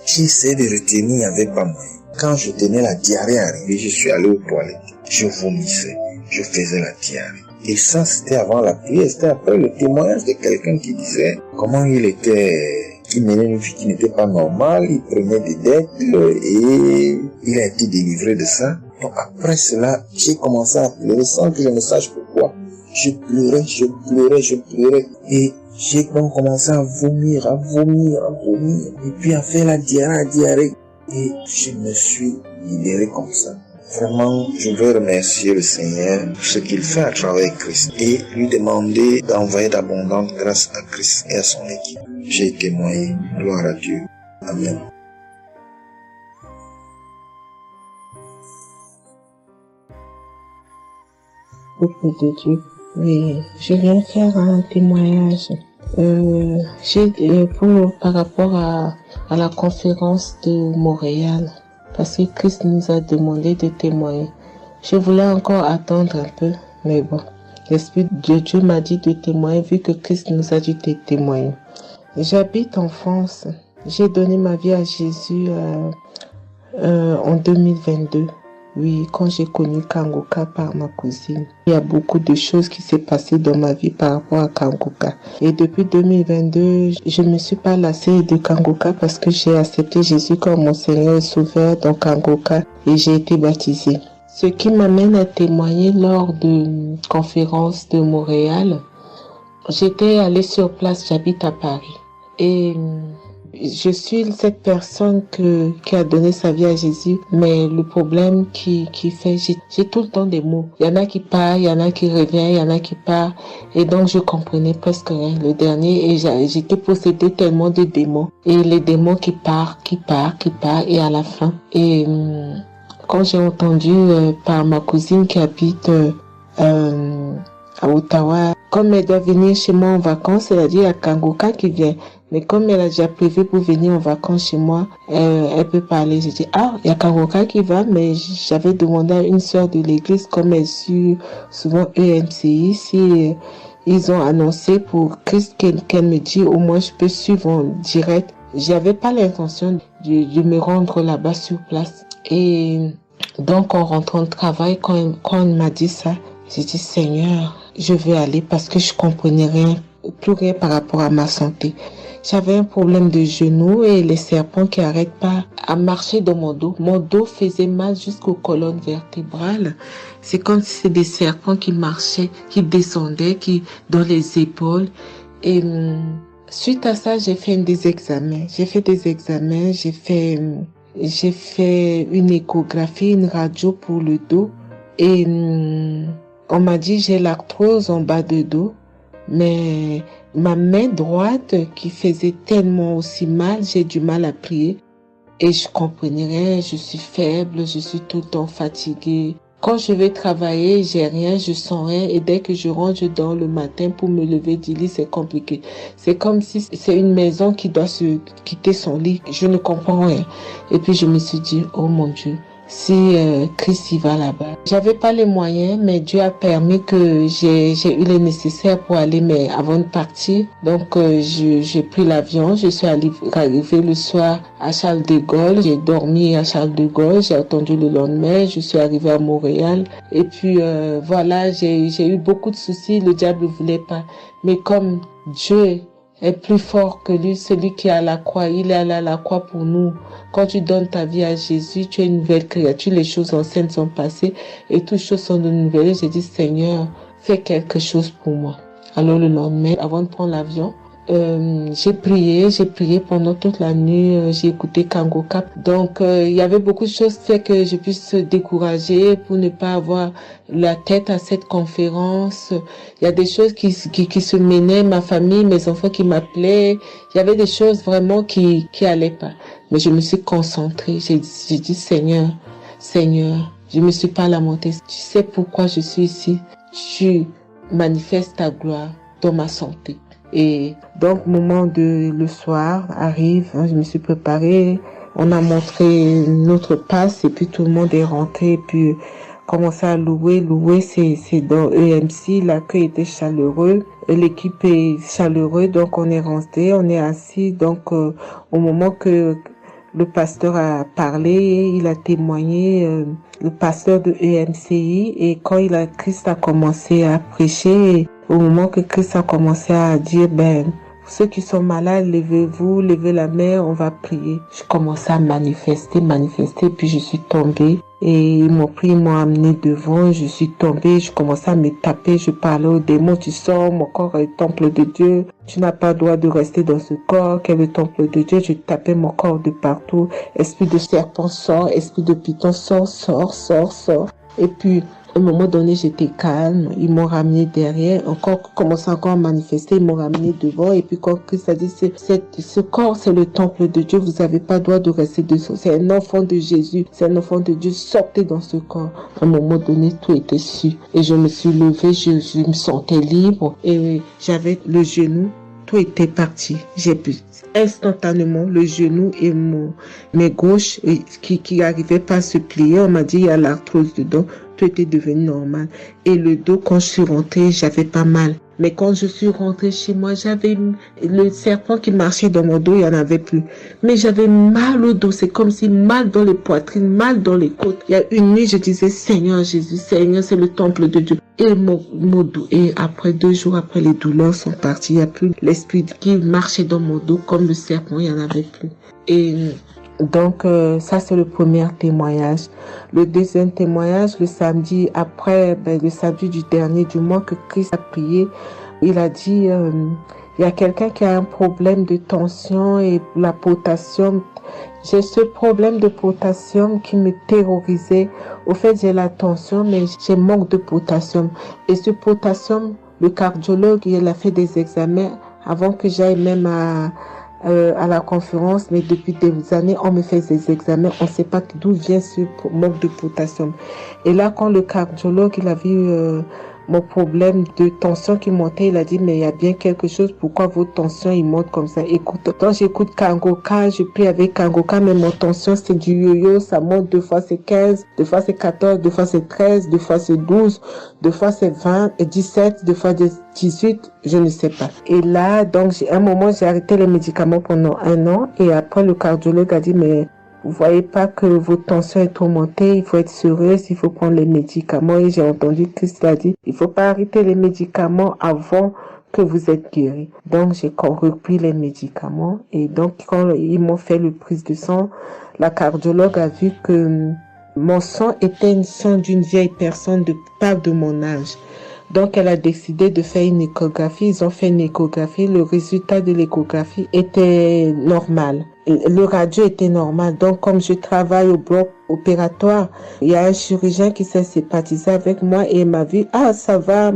J'essaie de retenir avec pas moyen. Quand je tenais la diarrhée arrivée, je suis allé aux toilettes. Je vomissais, je faisais la diarrhée. Et ça, c'était avant la prière, c'était après le témoignage de quelqu'un qui disait comment il menait une vie qui n'était pas normale, il prenait des dettes et il a été délivré de ça. Donc après cela, j'ai commencé à pleurer sans que je ne sache pourquoi. Je pleurais et j'ai donc commencé à vomir, et puis à faire la diarrhée, et je me suis libéré comme ça. Vraiment, je veux remercier le Seigneur pour ce qu'il fait à travers Christ, et lui demander d'envoyer d'abondantes grâces à Christ et à son équipe. J'ai témoigné, gloire à Dieu. Amen. Peuple de Dieu, oui, je viens faire un témoignage. Par rapport à la conférence de Montréal, parce que Christ nous a demandé de témoigner. Je voulais encore attendre un peu, mais bon, l'Esprit de Dieu m'a dit de témoigner vu que Christ nous a dit de témoigner. J'habite en France. J'ai donné ma vie à Jésus en 2022. Oui, quand j'ai connu Kangoka par ma cousine. Il y a beaucoup de choses qui s'est passées dans ma vie par rapport à Kangoka. Et depuis 2022, je ne me suis pas lassée de Kangoka parce que j'ai accepté Jésus comme mon Seigneur et Sauveur dans Kangoka et j'ai été baptisée. Ce qui m'amène à témoigner lors de conférence de Montréal. J'étais allée sur place, j'habite à Paris. Et je suis cette personne qui a donné sa vie à Jésus, mais le problème qui fait, j'ai tout le temps des mots. Il y en a qui partent, il y en a qui reviennent, il y en a qui partent, et donc je comprenais presque rien. Le dernier, et j'étais possédée tellement de démons, et les démons qui partent, et à la fin. Et quand j'ai entendu par ma cousine qui habite à Ottawa, comme elle doit venir chez moi en vacances, elle a dit il y a Kangoka qui vient. Mais comme elle a déjà prévu pour venir en vacances chez moi, elle peut parler. J'ai dit, il y a Kangoka qui va, mais j'avais demandé à une sœur de l'église, comme elle suit souvent EMCI, si ils ont annoncé pour Christ qu'elle me dit, au moins je peux suivre en direct. J'avais pas l'intention de me rendre là-bas sur place. Et donc, en rentrant de travail, quand elle m'a dit ça, j'ai dit, Seigneur, je veux aller parce que je comprenais plus rien par rapport à ma santé. j'avais un problème de genou et les serpents qui arrêtent pas à marcher dans mon dos. Mon dos faisait mal jusqu'aux colonnes vertébrales. C'est comme si c'était des serpents qui marchaient, qui descendaient, dans les épaules. Et suite à ça, j'ai fait des examens. J'ai fait une échographie, une radio pour le dos. Et on m'a dit j'ai l'arthrose en bas de dos. Mais ma main droite qui faisait tellement aussi mal, j'ai du mal à plier. Et je comprenais rien, je suis faible, je suis tout le temps fatiguée. Quand je vais travailler, j'ai rien, je sens rien. Et dès que je rentre, je dors le matin pour me lever du lit, c'est compliqué. C'est comme si c'est une maison qui doit se quitter son lit. Je ne comprends rien. Et puis je me suis dit, oh mon Dieu, si Christ y va là-bas. J'avais pas les moyens, mais Dieu a permis que j'ai eu les nécessaires pour aller, mais avant de partir. Donc j'ai pris l'avion, je suis arrivée le soir à Charles de Gaulle, j'ai dormi à Charles de Gaulle, j'ai attendu le lendemain, je suis arrivée à Montréal. Et puis voilà, j'ai eu beaucoup de soucis, le diable ne voulait pas. Mais comme Dieu est plus fort que lui, celui qui est à la croix, il est allé à la croix pour nous. Quand tu donnes ta vie à Jésus, tu es une nouvelle créature, les choses anciennes sont passées et toutes choses sont de nouvelles. J'ai dit, Seigneur, fais quelque chose pour moi. Alors le lendemain, avant de prendre l'avion, j'ai prié pendant toute la nuit, j'ai écouté Kangoka. Donc il y avait beaucoup de choses qui fait que je puisse décourager pour ne pas avoir la tête à cette conférence. Il y a des choses qui se menaient, ma famille, mes enfants qui m'appelaient. Il y avait des choses vraiment qui allaient pas. Mais je me suis concentrée. J'ai dit Seigneur, je me suis pas lamentée. Tu sais pourquoi je suis ici. Tu manifestes ta gloire dans ma santé. Et donc, le soir arrive, je me suis préparée, on a montré notre passe et puis tout le monde est rentré et puis commencé à louer. C'est dans EMC, l'accueil était chaleureux, l'équipe est chaleureuse, donc on est rentré, on est assis, donc au moment que le pasteur a parlé, il a témoigné, le pasteur de EMCI, et quand Christ a commencé à prêcher, au moment que Christ a commencé à dire, ceux qui sont malades, levez-vous, levez la main, on va prier. Je commençais à manifester, puis je suis tombée. Et ils m'ont pris, ils m'ont amené devant, je suis tombée, je commençais à me taper, je parlais aux démons, tu sors, mon corps est le temple de Dieu, tu n'as pas le droit de rester dans ce corps, qui est le temple de Dieu, je tapais mon corps de partout, esprit de serpent sort, esprit de python sort. Et puis, à un moment donné, j'étais calme, ils m'ont ramené derrière, commençé encore à manifester, ils m'ont ramené devant, et puis quand Christ a dit, ce corps, c'est le temple de Dieu, vous n'avez pas le droit de rester dessous, c'est un enfant de Jésus, c'est un enfant de Dieu, sortez dans ce corps. À un moment donné, tout était su, et je me suis levée, je me sentais libre, et j'avais le genou, tout était parti, j'ai pu instantanément le genou et mes gauches qui n'arrivaient pas à se plier, on m'a dit, il y a l'arthrose dedans, tout était devenu normal. Et le dos, quand je suis rentrée, j'avais pas mal. Mais quand je suis rentrée chez moi, j'avais le serpent qui marchait dans mon dos, il n'y en avait plus. Mais j'avais mal au dos, c'est comme si mal dans les poitrines, mal dans les côtes. Il y a une nuit, je disais, Seigneur Jésus, Seigneur, c'est le temple de Dieu. Et mon dos, et après 2 jours, après les douleurs sont parties, il n'y a plus l'esprit qui marchait dans mon dos comme le serpent, il n'y en avait plus. Et donc, ça, c'est le premier témoignage. Le deuxième témoignage, le samedi après, le samedi du dernier du mois que Christ a prié, il a dit, il y a quelqu'un qui a un problème de tension et la potassium. J'ai ce problème de potassium qui me terrorisait. Au fait, j'ai la tension, mais j'ai manque de potassium. Et ce potassium, le cardiologue, il a fait des examens avant que j'aille même à la conférence, mais depuis des années, on me fait des examens, on ne sait pas d'où vient ce manque de potassium. Et là, quand le cardiologue, il a vu mon problème de tension qui montait, il a dit, mais il y a bien quelque chose, pourquoi votre tension, il monte comme ça? Écoute, quand j'écoute Kangoka, je prie avec Kangoka, mais mon tension, c'est du yo-yo, ça monte, 2 fois c'est 15, 2 fois c'est 14, 2 fois c'est 13, 2 fois c'est 12, 2 fois c'est 20, et 17, 2 fois 18, je ne sais pas. Et là, donc, à un moment, j'ai arrêté les médicaments pendant 1 an, et après, le cardiologue a dit, mais vous voyez pas que votre tension est trop montée, il faut être sérieuse, il faut prendre les médicaments. Et j'ai entendu Christ a dit, il faut pas arrêter les médicaments avant que vous êtes guéri. Donc, j'ai repris les médicaments. Et donc, quand ils m'ont fait le prise de sang, la cardiologue a vu que mon sang était un sang d'une vieille personne, pas de mon âge. Donc, elle a décidé de faire une échographie. Ils ont fait une échographie. Le résultat de l'échographie était normal. Le radio était normal. Donc, comme je travaille au bloc opératoire, il y a un chirurgien qui s'est sympathisé avec moi et il m'a vu. Ah, ça va,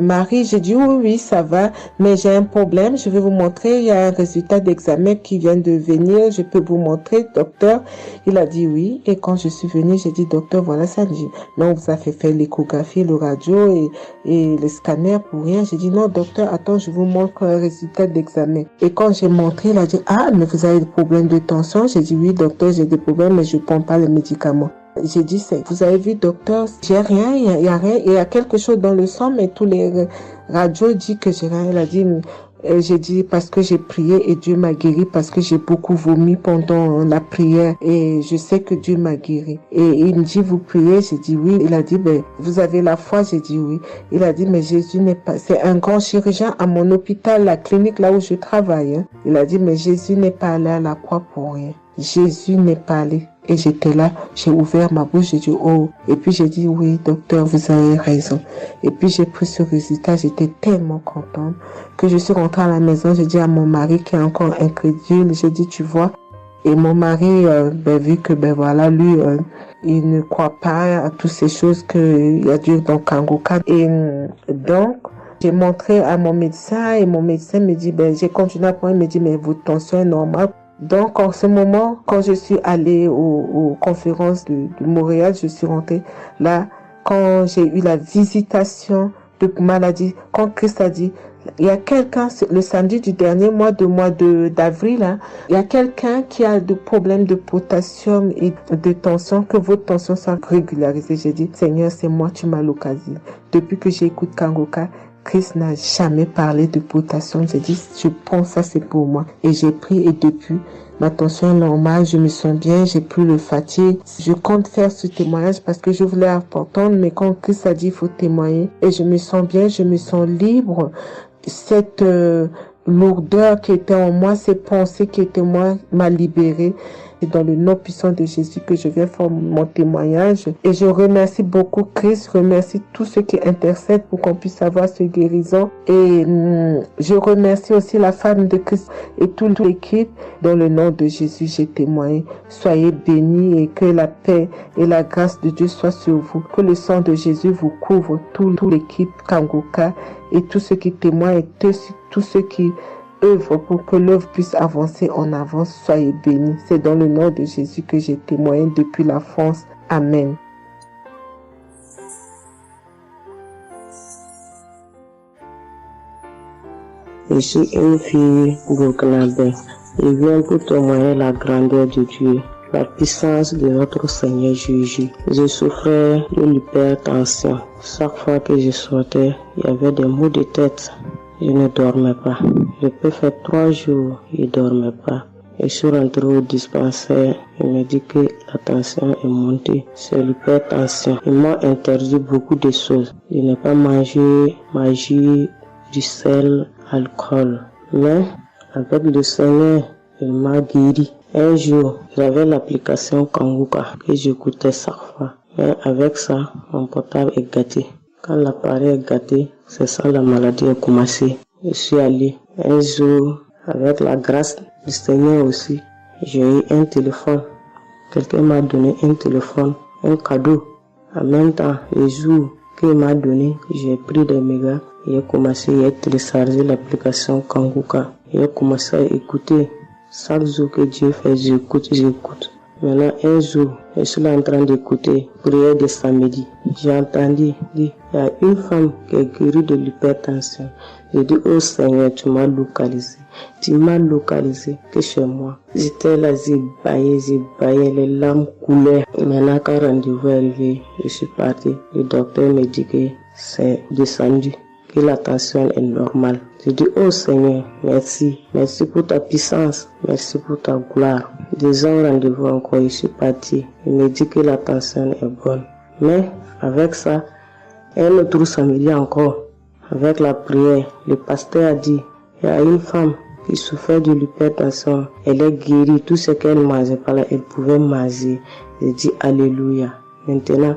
Marie? J'ai dit oui, ça va, mais j'ai un problème. Je vais vous montrer. Il y a un résultat d'examen qui vient de venir. Je peux vous montrer, docteur. Il a dit oui. Et quand je suis venue, j'ai dit, docteur, voilà ça. Il dit, non, vous avez fait l'échographie, le radio et le scanner pour rien. J'ai dit, non, docteur, attends, je vous montre un résultat d'examen. Et quand j'ai montré, il a dit, ah, mais vous avez des problèmes de tension? J'ai dit, oui, docteur, j'ai des problèmes, mais je ne prends pas les médicaments. J'ai dit, vous avez vu, docteur, j'ai rien, il y a rien, il y a quelque chose dans le sang, mais tous les radios disent que j'ai rien. Elle a dit, j'ai dit, parce que j'ai prié et Dieu m'a guéri, parce que j'ai beaucoup vomi pendant la prière et je sais que Dieu m'a guéri. Et il me dit, vous priez? J'ai dit oui. Il a dit, ben, vous avez la foi? J'ai dit oui. Il a dit, mais Jésus n'est pas, c'est un grand chirurgien à mon hôpital, la clinique là où je travaille. Hein. Il a dit, mais Jésus n'est pas allé à la croix pour rien. Jésus n'est pas allé. Et j'étais là, j'ai ouvert ma bouche, j'ai dit oh. Et puis j'ai dit oui, docteur, vous avez raison. Et puis j'ai pris ce résultat, j'étais tellement contente que je suis rentrée à la maison, j'ai dit à mon mari qui est encore incrédule, j'ai dit tu vois. Et mon mari, vu que voilà, lui, il ne croit pas à toutes ces choses qu'il y a Dieu dans Kangoka. Et donc, j'ai montré à mon médecin et mon médecin me dit, j'ai continué à prendre, il me dit, mais votre tension est normale. Donc, en ce moment, quand je suis allée aux conférences de Montréal, je suis rentrée là, quand j'ai eu la visitation de maladie, quand Christ a dit, il y a quelqu'un, le samedi du dernier mois d'avril, hein, il y a quelqu'un qui a des problèmes de potassium et de tension, que votre tension soit régularisée. J'ai dit, Seigneur, c'est moi, tu m'as localisé. Depuis que j'écoute Kangoka, Christ n'a jamais parlé de potassium. J'ai dit, je prends ça, c'est pour moi. Et j'ai pris et depuis, ma tension est normale, je me sens bien, j'ai plus le fatigue. Je compte faire ce témoignage parce que je voulais entendre, mais quand Christ a dit, il faut témoigner. Et je me sens bien, je me sens libre. Cette lourdeur qui était en moi, ces pensées qui étaient en moi, m'a libérée. C'est dans le nom puissant de Jésus que je viens faire mon témoignage. Et je remercie beaucoup Christ, je remercie tous ceux qui intercèdent pour qu'on puisse avoir ce guérison. Et je remercie aussi la femme de Christ et toute l'équipe. Dans le nom de Jésus, j'ai témoigné. Soyez bénis et que la paix et la grâce de Dieu soient sur vous. Que le sang de Jésus vous couvre, toute l'équipe Kangoka et tous ceux qui témoignent et tous ceux qui œuvre pour que l'œuvre puisse avancer en avant. Soyez bénis. C'est dans le nom de Jésus que j'ai témoigné depuis la France. Amen. Je suis une fille burkinabé. Je viens pour témoigner la grandeur de Dieu, la puissance de notre Seigneur Jésus. Je souffrais de l'hypertension. Chaque fois que je sortais, il y avait des maux de tête. Je ne dormais pas. Je peux faire 3 jours, je ne dormais pas. Et je suis rentré au dispensaire. Il me dit que la tension est montée. C'est l'hypertension. Ils m'ont interdit beaucoup de choses. Je n'ai pas mangé, du sel, alcool. Mais avec le Seigneur, il m'a guéri. Un jour, j'avais l'application Kangoka que j'écoutais chaque fois. Mais avec ça, mon portable est gâté. Quand l'appareil est gâté, c'est ça la maladie a commencé. Je suis allé un jour, avec la grâce du Seigneur aussi, j'ai eu un téléphone. Quelqu'un m'a donné un téléphone, un cadeau. En même temps, le jour qu'il m'a donné, j'ai pris des mégas. J'ai commencé à télécharger l'application Kangoka. J'ai commencé à écouter. Chaque jour que Dieu fait, j'écoute. Maintenant, un jour, je suis là en train d'écouter prière de samedi. J'ai entendu dire, il y a une femme qui est guérie de l'hypertension. J'ai dit, oh Seigneur, tu m'as localisé. Tu m'as localisé que chez moi. J'étais là, j'ai baillé, les larmes coulaient. Maintenant, quand rendez-vous est arrivé, je suis parti. Le docteur me dit que c'est descendu, que la tension est normale. Je dis, oh Seigneur, merci. Merci pour ta puissance. Merci pour ta gloire. Déjà au rendez-vous encore, je suis parti. Il me dit que la tension est bonne. Mais avec ça, un autre samedi encore, Avec la prière, le pasteur a dit, il y a une femme qui souffrait de l'hypertension. Elle est guérie. Tout ce qu'elle mangeait par là, elle pouvait manger. J'ai dit Alléluia. Maintenant,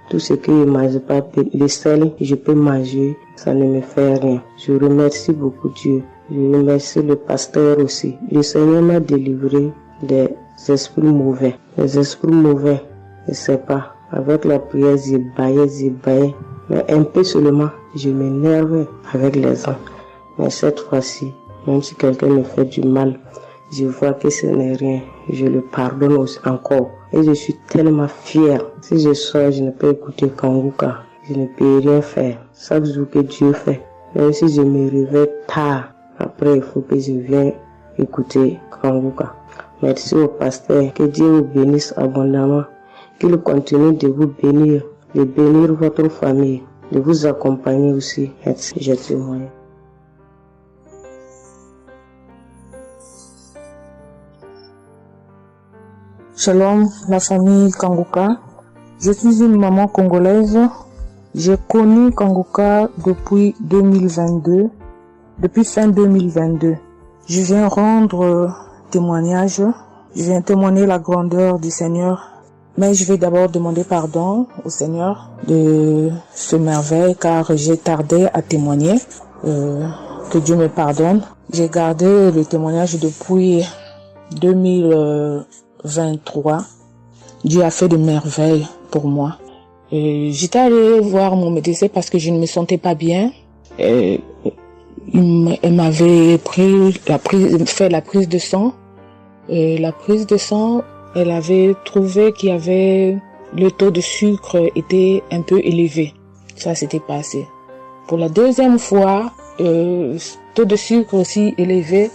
tout ce que je ne mange pas, le sel, je peux manger. Ça ne me fait rien. Je remercie beaucoup Dieu. Je remercie le pasteur aussi. Le Seigneur m'a délivré des esprits mauvais. Les esprits mauvais, je ne sais pas. Avec la prière, je baillais. Mais un peu seulement, je m'énervais avec les gens. Mais cette fois-ci, même si quelqu'un me fait du mal, je vois que ce n'est rien. Je le pardonne aussi encore. Et je suis tellement fière. Si je sors, je ne peux écouter Kanguka. Je ne peux rien faire. Chaque jour que Dieu fait. Même si je me réveille tard, après il faut que je vienne écouter Kanguka. Merci au pasteur. Que Dieu vous bénisse abondamment. Qu'il continue de vous bénir, de bénir votre famille, de vous accompagner aussi. Merci, je témoigne. Shalom, la famille Kanguka. Je suis une maman congolaise. J'ai connu Kanguka depuis 2022, depuis fin 2022. Je viens rendre témoignage. Je viens témoigner la grandeur du Seigneur. Mais je vais d'abord demander pardon au Seigneur de ce merveille car j'ai tardé à témoigner. Que Dieu me pardonne. J'ai gardé le témoignage depuis 2023. Dieu a fait de merveilles pour moi. J'étais allée voir mon médecin parce que je ne me sentais pas bien. Elle m'avait fait la prise de sang. La prise de sang, elle avait trouvé qu'il y avait le taux de sucre était un peu élevé. Ça s'était passé. Pour la deuxième fois, taux de sucre aussi élevé.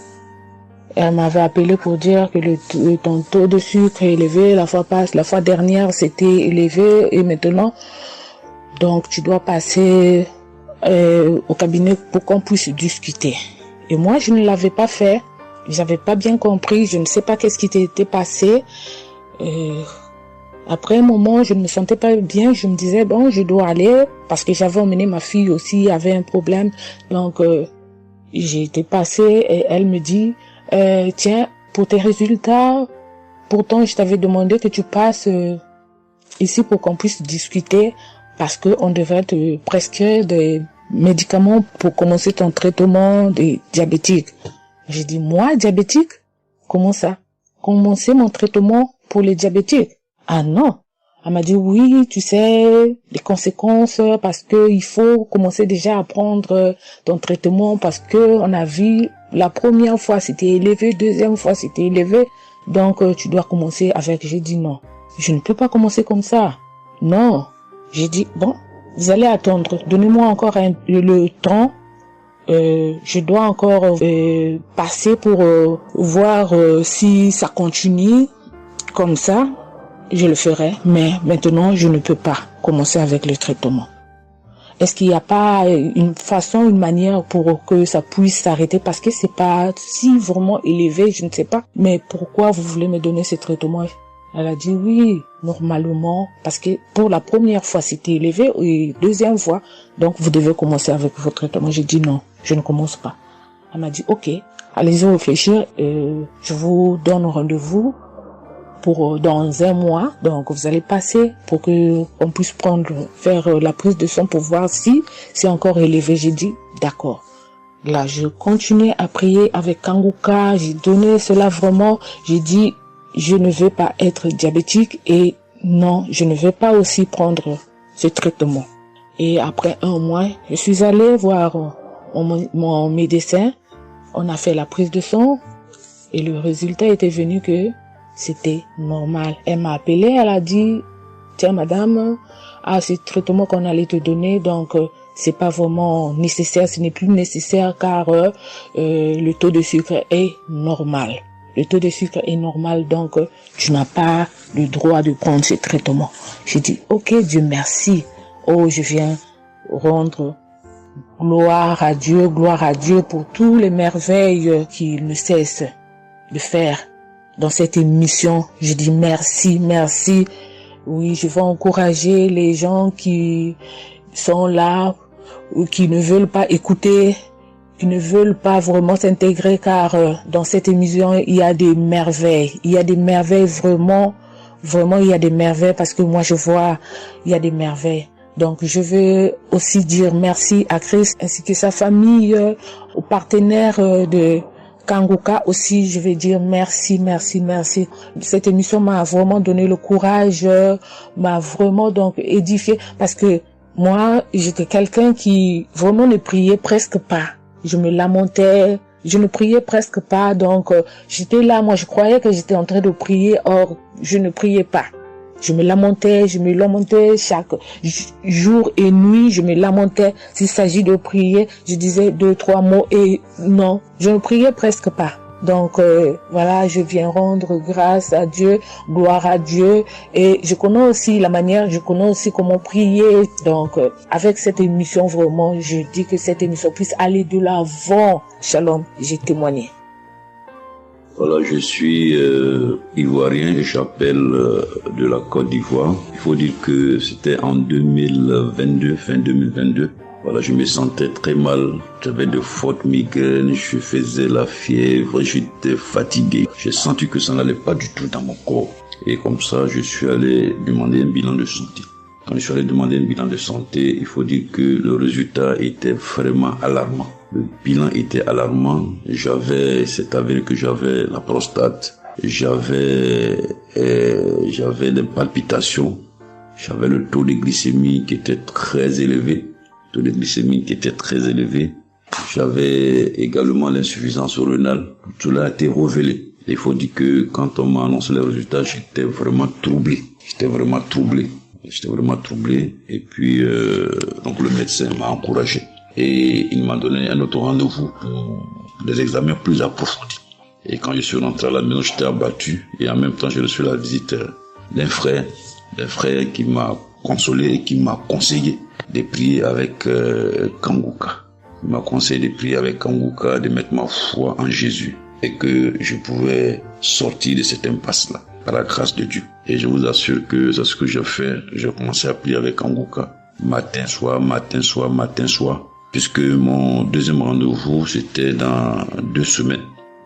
Elle m'avait appelé pour dire que ton taux de sucre est élevé. La fois dernière c'était élevé et maintenant, donc tu dois passer au cabinet pour qu'on puisse discuter. Et moi, je ne l'avais pas fait. J'avais pas bien compris. Je ne sais pas qu'est-ce qui était passé. Après un moment, je ne me sentais pas bien. Je me disais bon, je dois aller parce que j'avais emmené ma fille aussi, avait un problème. Donc j'ai été passée et elle me dit tiens, pour tes résultats, pourtant je t'avais demandé que tu passes ici pour qu'on puisse discuter parce que on devrait te prescrire des médicaments pour commencer ton traitement de diabétique. J'ai dit moi diabétique? Comment ça? Commencer mon traitement pour les diabétiques? Ah non. Elle m'a dit oui, tu sais, les conséquences parce que il faut commencer déjà à prendre ton traitement parce que on a vu la première fois c'était élevé, deuxième fois c'était élevé, donc tu dois commencer avec. J'ai dit non, je ne peux pas commencer comme ça. Non. J'ai dit bon, vous allez attendre, donnez-moi encore le temps. Je dois encore passer pour voir si ça continue comme ça. Je le ferai, mais maintenant je ne peux pas commencer avec le traitement. Est-ce qu'il n'y a pas une façon, une manière pour que ça puisse s'arrêter parce que c'est pas si vraiment élevé, je ne sais pas. Mais pourquoi vous voulez me donner ce traitement? Elle a dit oui, normalement, parce que pour la première fois c'était élevé et deuxième fois, donc vous devez commencer avec votre traitement. J'ai dit non, je ne commence pas. Elle m'a dit ok, allez-y réfléchir, je vous donne rendez-vous pour dans un mois, donc vous allez passer pour que on puisse faire la prise de sang pour voir si c'est encore élevé. J'ai dit d'accord. Là, je continuais à prier avec Kanguka, j'ai donné cela vraiment, j'ai dit je ne veux pas être diabétique et non, je ne veux pas aussi prendre ce traitement. Et après un mois, je suis allée voir mon médecin, on a fait la prise de sang et le résultat était venu que c'était normal. Elle m'a appelé, elle a dit, tiens madame, ce traitement qu'on allait te donner, donc c'est pas vraiment nécessaire, ce n'est plus nécessaire car le taux de sucre est normal. Le taux de sucre est normal, donc tu n'as pas le droit de prendre ce traitement. J'ai dit, ok, Dieu merci. Oh, je viens rendre gloire à Dieu pour tous les merveilles qu'il ne cesse de faire dans cette émission. Je dis merci. Oui, je vais encourager les gens qui sont là qui ne veulent pas écouter, qui ne veulent pas vraiment s'intégrer, car dans cette émission, il y a des merveilles. Il y a des merveilles vraiment, il y a des merveilles parce que moi je vois, il y a des merveilles. Donc je veux aussi dire merci à Christ ainsi que sa famille, aux partenaires de Kangoka aussi, je vais dire merci. Cette émission m'a vraiment donné le courage, m'a vraiment donc édifié parce que moi, j'étais quelqu'un qui vraiment ne priait presque pas. Je me lamentais, je ne priais presque pas, donc j'étais là, moi je croyais que j'étais en train de prier, or je ne priais pas. Je me lamentais chaque jour et nuit, je me lamentais. S'il s'agit de prier, je disais 2-3 mots et non, je ne priais presque pas. Donc voilà, je viens rendre grâce à Dieu, gloire à Dieu, et je connais aussi comment prier. Donc avec cette émission, vraiment, je dis que cette émission puisse aller de l'avant. Shalom, j'ai témoigné. Voilà, je suis ivoirien et j'appelle de la Côte d'Ivoire. Il faut dire que c'était en 2022, fin 2022. Voilà, je me sentais très mal. J'avais de fortes migraines, je faisais la fièvre, j'étais fatigué. J'ai senti que ça n'allait pas du tout dans mon corps. Et comme ça, je suis allé demander un bilan de santé. Quand je suis allé demander un bilan de santé, il faut dire que le résultat était vraiment alarmant. Le bilan était alarmant. C'est avéré que j'avais la prostate. J'avais des palpitations. J'avais le taux de glycémie qui était très élevé. J'avais également l'insuffisance rénale. Tout cela a été révélé. Il faut dire que quand on m'a annoncé les résultats, j'étais vraiment troublé. Et puis, donc le médecin m'a encouragé. Et il m'a donné un autre rendez-vous pour des examens plus approfondis. Et quand je suis rentré à la maison, j'étais abattu. Et en même temps, j'ai reçu la visite d'un frère qui m'a consolé et qui m'a conseillé de prier avec Kangoka. Il m'a conseillé de prier avec Kangoka, de mettre ma foi en Jésus et que je pouvais sortir de cette impasse-là par la grâce de Dieu. Et je vous assure que c'est ce que j'ai fait. J'ai commencé à prier avec Kangoka matin, soir, puisque mon deuxième rendez-vous, c'était dans 2 semaines.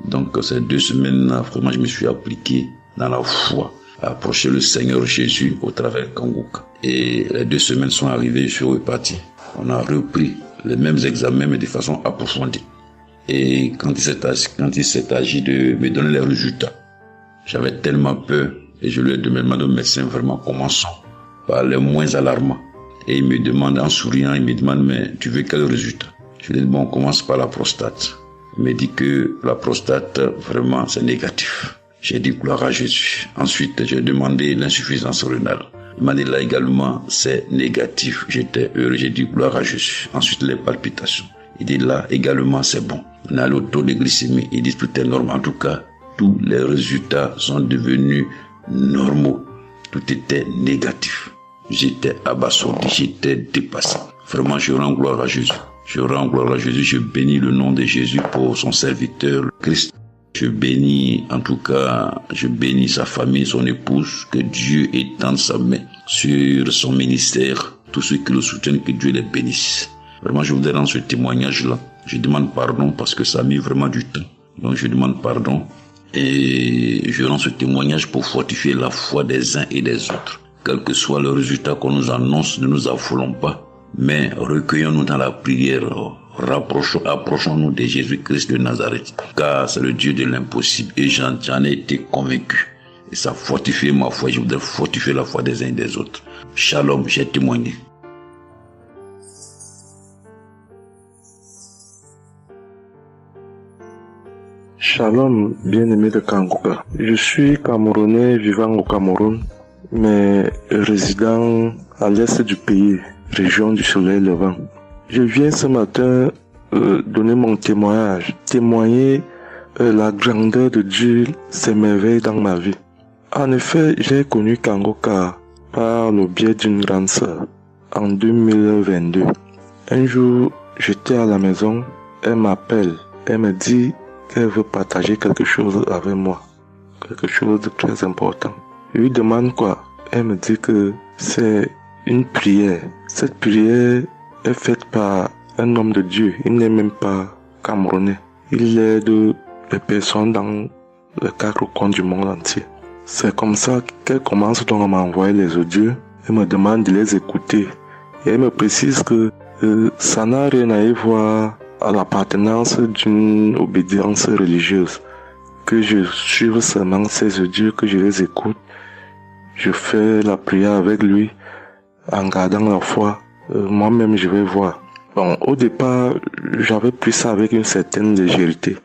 Donc ces 2 semaines-là, vraiment, je me suis appliqué dans la foi à approcher le Seigneur Jésus au travers de Kangoka. Et les 2 semaines sont arrivées, je suis reparti. On a repris les mêmes examens, mais de façon approfondie. Et quand il s'est agi de me donner les résultats, j'avais tellement peur et je lui ai demandé au médecin, vraiment, commençons par les moins alarmants. Et il me demande en souriant, mais tu veux quel résultat? Je lui ai dit, on commence par la prostate. Il me dit que la prostate, vraiment, c'est négatif. J'ai dit gloire à Jésus. Ensuite, j'ai demandé l'insuffisance rénale. Il m'a dit là également, c'est négatif. J'étais heureux, j'ai dit gloire à Jésus. Ensuite, les palpitations. Il dit là également, c'est bon. On a le taux de glycémie. Il dit tout est normal. En tout cas, tous les résultats sont devenus normaux. Tout était négatif. J'étais abasourdi, j'étais dépassé. Vraiment, je rends gloire à Jésus. Je bénis le nom de Jésus pour son serviteur, le Christ. Je bénis sa famille, son épouse, que Dieu étende sa main sur son ministère. Tous ceux qui le soutiennent, que Dieu les bénisse. Vraiment, je voudrais rendre ce témoignage-là. Je demande pardon parce que ça a mis vraiment du temps. Donc, je demande pardon et je rends ce témoignage pour fortifier la foi des uns et des autres. Quel que soit le résultat qu'on nous annonce, ne nous affolons pas, mais recueillons-nous dans la prière, approchons-nous de Jésus-Christ de Nazareth, car c'est le Dieu de l'impossible et j'en ai été convaincu. Et ça fortifie ma foi, je voudrais fortifier la foi des uns et des autres. Shalom, j'ai témoigné. Shalom, bien-aimé de Kangoka. Je suis Camerounais vivant au Cameroun, mais résident à l'est du pays, région du soleil levant. Je viens ce matin donner mon témoignage, témoigner la grandeur de Dieu, ses merveilles dans ma vie. En effet, j'ai connu Kangoka par le biais d'une grande sœur en 2022. Un jour, j'étais à la maison, elle m'appelle, elle me dit qu'elle veut partager quelque chose avec moi, quelque chose de très important. Je lui demande quoi? Elle me dit que c'est une prière. Cette prière est faite par un homme de Dieu. Il n'est même pas camerounais. Il aide les personnes dans les 4 coins du monde entier. C'est comme ça qu'elle commence donc à m'envoyer les audios et me demande de les écouter. Et elle me précise que ça n'a rien à y voir à l'appartenance d'une obédience religieuse. Que je suive seulement ces audios, que je les écoute. Je fais la prière avec lui en gardant la foi. Moi-même, je vais voir. Bon, au départ, j'avais pris ça avec une certaine légèreté.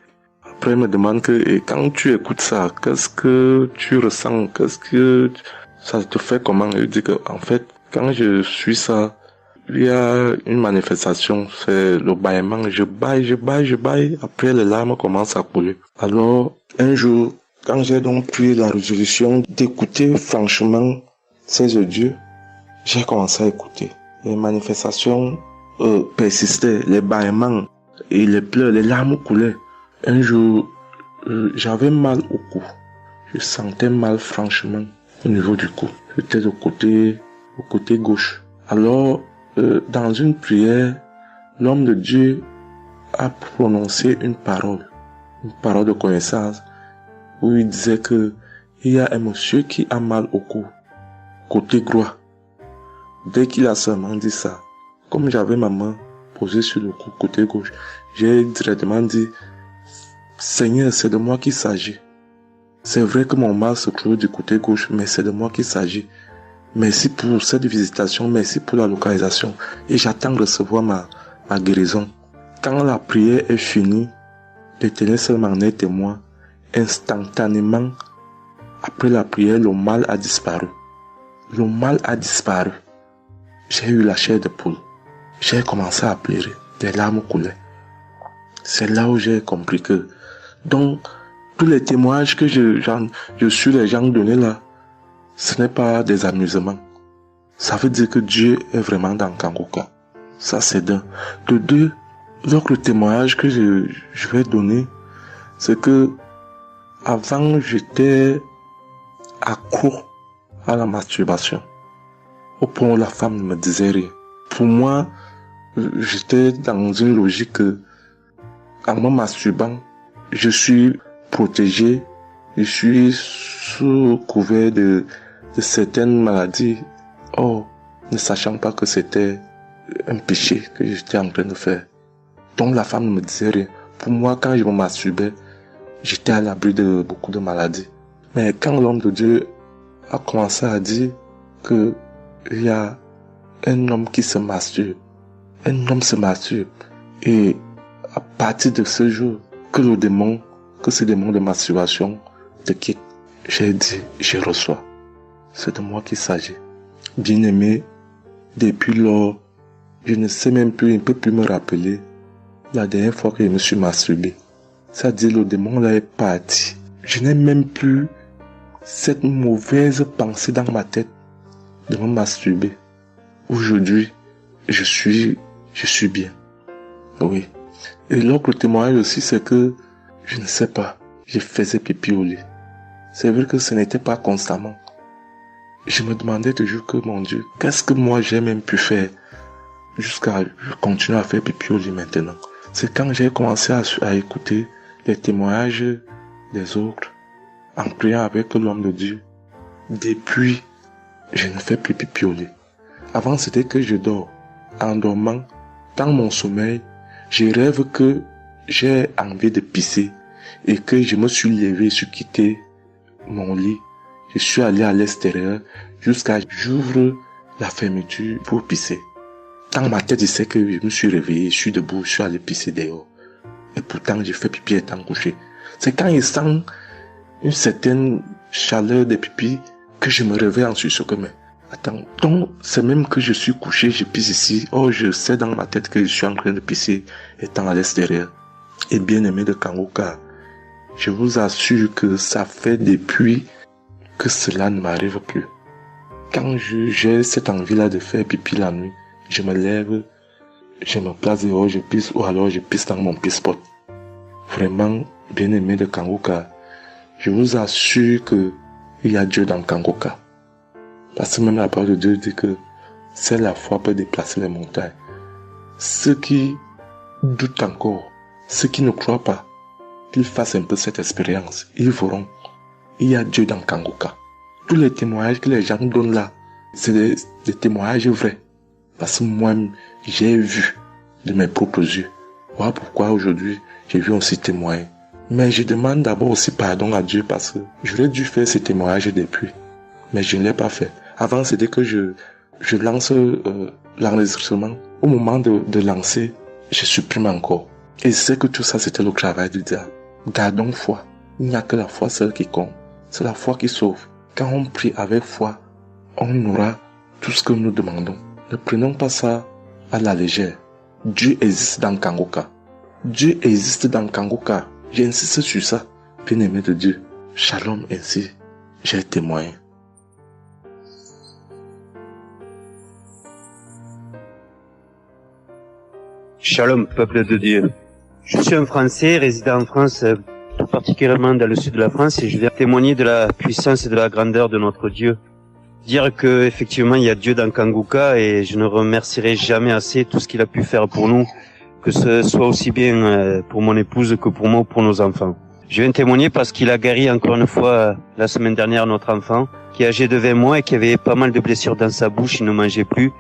Après, il me demande et quand tu écoutes ça, qu'est-ce que tu ressens? Qu'est-ce que ça te fait comment? Je dis que, en fait, quand je suis ça, il y a une manifestation, c'est le bâillement. Je baille. Après, les larmes commencent à couler. Alors, un jour, quand j'ai donc pris la résolution d'écouter franchement ces audios, j'ai commencé à écouter. Les manifestations persistaient, les bâillements et les pleurs, les larmes coulaient. Un jour, j'avais mal au cou. Je sentais mal franchement au niveau du cou. J'étais au côté gauche. Alors, dans une prière, l'homme de Dieu a prononcé une parole de connaissance, où il disait que il y a un monsieur qui a mal au cou, côté droit. Dès qu'il a seulement dit ça, comme j'avais ma main posée sur le cou, côté gauche, j'ai directement dit, Seigneur, c'est de moi qu'il s'agit. C'est vrai que mon mal se trouve du côté gauche, mais c'est de moi qu'il s'agit. Merci pour cette visitation, merci pour la localisation. Et j'attends de recevoir ma guérison. Quand la prière est finie, l'Éternel seul m'en est témoin. Instantanément, après la prière, le mal a disparu. Le mal a disparu. J'ai eu la chair de poule. J'ai commencé à pleurer. Des larmes coulaient. C'est là où j'ai compris que, donc, tous les témoignages que je suis les gens donnés là, ce n'est pas des amusements. Ça veut dire que Dieu est vraiment dans Kangoka. Ça c'est d'un. De deux, l'autre témoignage que je vais donner, c'est que avant j'étais accro à la masturbation. Au point où la femme ne me disait rien. Pour moi, j'étais dans une logique que, en me masturbant, je suis protégé, je suis sous couvert de certaines maladies. Oh, ne sachant pas que c'était un péché que j'étais en train de faire. Donc la femme ne me disait rien. Pour moi, quand je me masturbais, j'étais à l'abri de beaucoup de maladies. Mais quand l'homme de Dieu a commencé à dire que il y a un homme qui se masturbe, un homme se masturbe, et à partir de ce jour, que ce démon de masturbation te quitte, j'ai dit, je reçois. C'est de moi qu'il s'agit. Bien-aimé, depuis lors, je ne sais même plus, je ne peux plus me rappeler la dernière fois que je me suis masturbé. C'est-à-dire, le démon là est parti. Je n'ai même plus cette mauvaise pensée dans ma tête de me masturber. Aujourd'hui, je suis bien. Oui. Et l'autre témoignage aussi, c'est que, je ne sais pas, je faisais pipi au lit. C'est vrai que ce n'était pas constamment. Je me demandais toujours que, mon Dieu, qu'est-ce que moi j'ai même pu faire jusqu'à continuer à faire pipi au lit maintenant. C'est quand j'ai commencé à écouter les témoignages des autres, en priant avec l'homme de Dieu. Depuis, je ne fais plus pipi au lit. Avant, c'était que je dors. En dormant, dans mon sommeil, je rêve que j'ai envie de pisser et que je me suis levé, je suis quitté mon lit. Je suis allé à l'extérieur jusqu'à j'ouvre la fermeture pour pisser. Dans ma tête, je sais que je me suis réveillé, je suis debout, je suis allé pisser dehors. Et pourtant, j'ai fait pipi étant couché. C'est quand je sens une certaine chaleur de pipi que je me réveille ensuite sur que mais attends, donc c'est même que je suis couché, je pisse ici. Oh, je sais dans ma tête que je suis en train de pisser étant à l'extérieur. Et bien aimé de Kangoka, je vous assure que ça fait depuis que cela ne m'arrive plus. Quand j'ai cette envie-là de faire pipi la nuit, je me lève, je me place dehors, je pisse ou alors je pisse dans mon pisse-pot. Vraiment, bien aimé de Kangoka, je vous assure que il y a Dieu dans Kangoka. Parce que même la parole de Dieu dit que c'est la foi peut déplacer les montagnes. ceux qui doutent encore, ceux qui ne croient pas, qu'ils fassent un peu cette expérience. Ils verront. Il y a Dieu dans Kangoka. Tous les témoignages que les gens donnent là, c'est des témoignages vrais. Parce que moi, j'ai vu de mes propres yeux. Voilà pourquoi aujourd'hui, j'ai vu aussi témoigner. Mais je demande d'abord aussi pardon à Dieu parce que j'aurais dû faire ces témoignages depuis. Mais je ne l'ai pas fait. Avant, c'était que je lance l'enregistrement. Au moment de lancer, je supprime encore. Et je sais que tout ça, c'était le travail du diable. Gardons foi. Il n'y a que la foi seule qui compte. C'est la foi qui sauve. Quand on prie avec foi, on aura tout ce que nous demandons. Ne prenons pas ça à la légère. Dieu existe dans Kangoka. Dieu existe dans Kangoka. J'insiste sur ça. Bien-aimé de Dieu. Shalom ainsi. J'ai témoigné. Shalom, peuple de Dieu. Je suis un Français résidant en France, tout particulièrement dans le sud de la France, et je viens témoigner de la puissance et de la grandeur de notre Dieu. Dire que effectivement il y a Dieu dans Kangoka, et je ne remercierai jamais assez tout ce qu'il a pu faire pour nous, que ce soit aussi bien pour mon épouse que pour moi ou pour nos enfants. Je viens témoigner parce qu'il a guéri encore une fois la semaine dernière notre enfant, qui est âgé de 20 mois et qui avait pas mal de blessures dans sa bouche, il ne mangeait plus.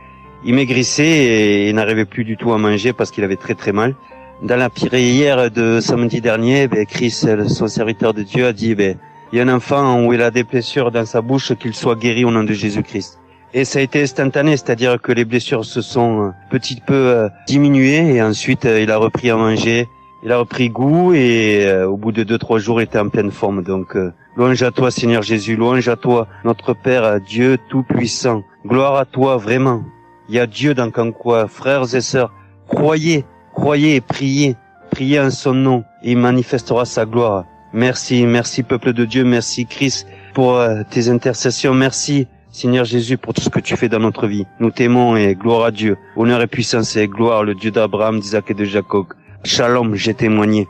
Il maigrissait et n'arrivait plus du tout à manger parce qu'il avait très très mal. Dans la prière de samedi dernier, Chris, son serviteur de Dieu, a dit il y a un enfant où il a des blessures dans sa bouche, qu'il soit guéri au nom de Jésus-Christ. Et ça a été instantané, c'est-à-dire que les blessures se sont petit peu diminuées et ensuite il a repris à manger, il a repris goût et au bout de 2-3 jours il était en pleine forme. Donc louange à toi Seigneur Jésus, louange à toi notre Père, Dieu Tout-Puissant. Gloire à toi vraiment. Il y a Dieu dans Kangoka, frères et sœurs, croyez et priez en son nom, et il manifestera sa gloire. Merci peuple de Dieu, merci Christ pour tes intercessions, merci Seigneur Jésus pour tout ce que tu fais dans notre vie. Nous t'aimons et gloire à Dieu, honneur et puissance et gloire, le Dieu d'Abraham, d'Isaac et de Jacob. Shalom, j'ai témoigné.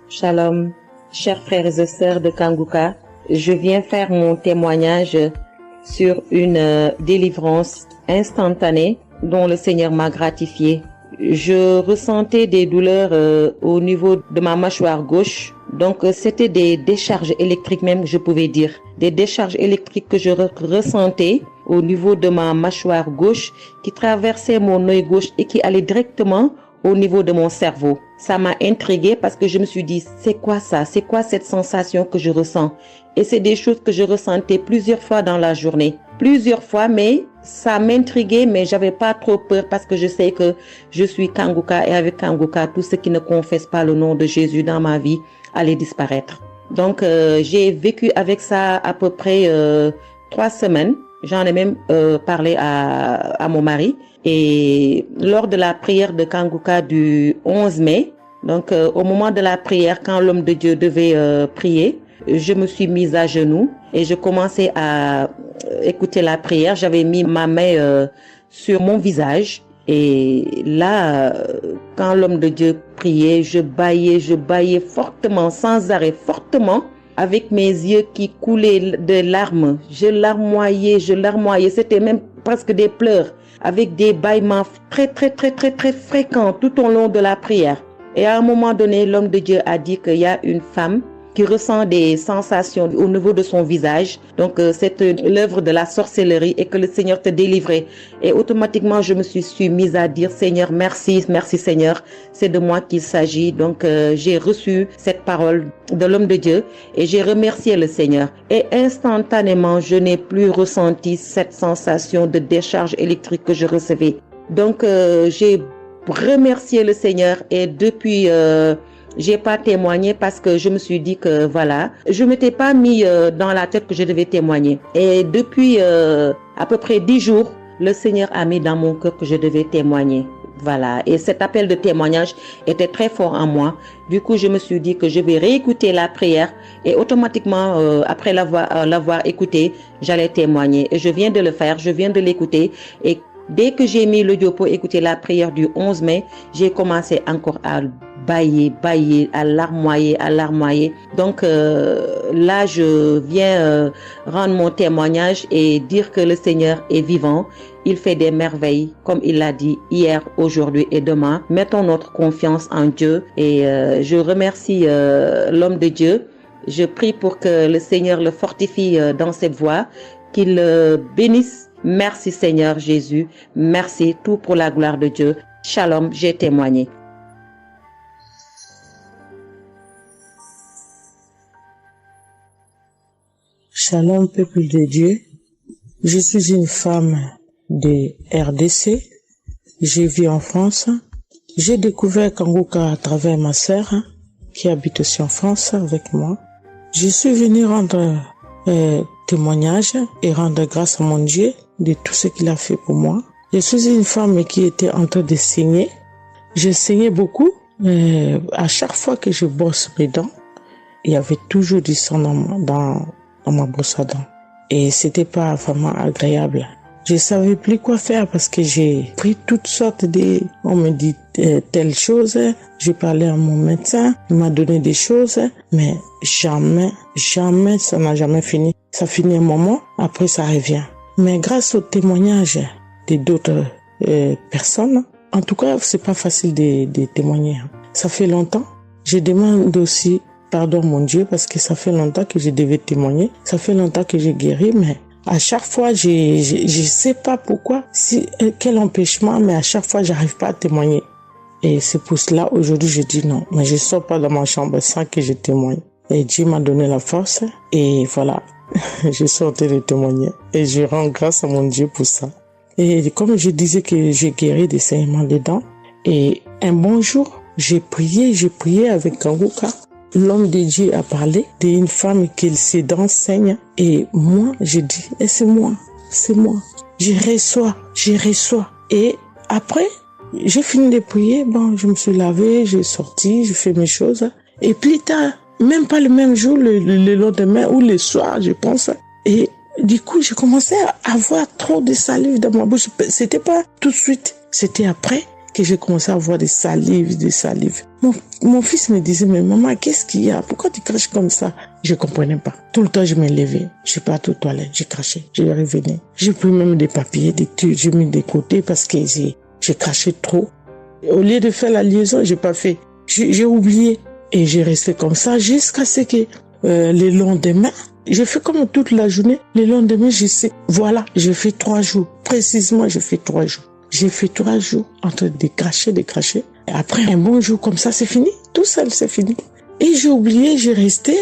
Shalom, chers frères et sœurs de Kangoka, je viens faire mon témoignage sur une délivrance instantanée dont le Seigneur m'a gratifié. Je ressentais des douleurs au niveau de ma mâchoire gauche, donc c'était des décharges électriques même, je pouvais dire. Des décharges électriques que je ressentais au niveau de ma mâchoire gauche qui traversaient mon œil gauche et qui allaient directement au niveau de mon cerveau. Ça m'a intriguée parce que je me suis dit, c'est quoi ça? C'est quoi cette sensation que je ressens? Et c'est des choses que je ressentais plusieurs fois dans la journée. Plusieurs fois, mais ça m'intriguait, mais j'avais pas trop peur parce que je sais que je suis Kangoka et avec Kangoka, tout ce qui ne confesse pas le nom de Jésus dans ma vie allait disparaître. Donc, j'ai vécu avec ça à peu près 3 semaines. J'en ai même parlé à mon mari. Et lors de la prière de Kangoka du 11 mai, donc au moment de la prière, quand l'homme de Dieu devait prier, je me suis mise à genoux et je commençais à écouter la prière. J'avais mis ma main sur mon visage et là, quand l'homme de Dieu priait, je bâillais fortement, sans arrêt, fortement, avec mes yeux qui coulaient de larmes. Je larmoyais. C'était même presque des pleurs, avec des bâillements très fréquents tout au long de la prière. Et à un moment donné, l'homme de Dieu a dit qu'il y a une femme qui ressent des sensations au niveau de son visage. Donc, c'est l'œuvre de la sorcellerie et que le Seigneur te délivrait. Et automatiquement, je me suis mise à dire, Seigneur, merci Seigneur, c'est de moi qu'il s'agit. Donc, j'ai reçu cette parole de l'homme de Dieu et j'ai remercié le Seigneur. Et instantanément, je n'ai plus ressenti cette sensation de décharge électrique que je recevais. Donc, j'ai remercié le Seigneur et depuis... j'ai pas témoigné parce que je me suis dit que voilà, je m'étais pas mis dans la tête que je devais témoigner. Et depuis à peu près 10 jours, le Seigneur a mis dans mon cœur que je devais témoigner. Voilà. Et cet appel de témoignage était très fort en moi. Du coup, je me suis dit que je vais réécouter la prière et automatiquement, après l'avoir écouté, j'allais témoigner. Et je viens de le faire, je viens de l'écouter. Et Dès que j'ai mis l'audio pour écouter la prière du 11 mai, j'ai commencé encore à bailler, à larmoyer. Donc là, je viens rendre mon témoignage et dire que le Seigneur est vivant. Il fait des merveilles, comme il l'a dit hier, aujourd'hui et demain. Mettons notre confiance en Dieu et je remercie l'homme de Dieu. Je prie pour que le Seigneur le fortifie dans cette voie, qu'il le bénisse. Merci Seigneur Jésus, merci, tout pour la gloire de Dieu. Shalom, j'ai témoigné. Shalom, peuple de Dieu. Je suis une femme de RDC. Je vis en France. J'ai découvert Kanguka à travers ma sœur qui habite aussi en France avec moi. Je suis venue rendre témoignage et rendre grâce à mon Dieu de tout ce qu'il a fait pour moi. Je suis une femme qui était en train de saigner. Je saignais beaucoup. À chaque fois que je brosse mes dents, il y avait toujours du sang dans ma brosse à dents. Et c'était pas vraiment agréable. Je savais plus quoi faire parce que j'ai pris toutes sortes on me dit telle chose. J'ai parlé à mon médecin. Il m'a donné des choses. Mais jamais, ça n'a jamais fini. Ça finit un moment. Après, ça revient. Mais grâce au témoignage de d'autres personnes, en tout cas, c'est pas facile de témoigner. Ça fait longtemps. Je demande aussi pardon, mon Dieu, parce que ça fait longtemps que je devais témoigner. Ça fait longtemps que j'ai guéri, mais à chaque fois, je sais pas pourquoi, quel empêchement, mais à chaque fois, j'arrive pas à témoigner. Et c'est pour cela, aujourd'hui, je dis non, mais je sors pas de ma chambre sans que je témoigne. Et Dieu m'a donné la force, et voilà, je sortais de témoigner. Et je rends grâce à mon Dieu pour ça. Et comme je disais que j'ai guéri des saignements des dents, et un bon jour, j'ai prié avec Kanguka. L'homme de Dieu a parlé d'une femme qui ses dents saignent. Et moi, j'ai dit, c'est moi. Je reçois. Et après, j'ai fini de prier. Bon, je me suis lavé, j'ai sorti, j'ai fait mes choses. Et plus tard, même pas le même jour, le lendemain ou le soir, je pense. Et du coup, j'ai commencé à avoir trop de salive dans ma bouche. C'était pas tout de suite, c'était après que j'ai commencé à avoir des salives. Mon fils me disait, mais maman, qu'est-ce qu'il y a? Pourquoi tu craches comme ça? Je comprenais pas. Tout le temps, je me levais. Je suis partie aux toilettes. J'ai craché. Je revenais. J'ai pris même des papiers, des trucs, j'ai mis de côté parce que j'ai craché trop. Au lieu de faire la liaison, j'ai pas fait. J'ai oublié. Et j'ai resté comme ça jusqu'à ce que, le lendemain, j'ai fait comme toute la journée. Le lendemain, je sais, voilà, j'ai fait 3 jours. Précisément, j'ai fait 3 jours. J'ai fait 3 jours en train de cracher. Et après, un bon jour comme ça, c'est fini. Tout seul, c'est fini. Et j'ai oublié, j'ai resté.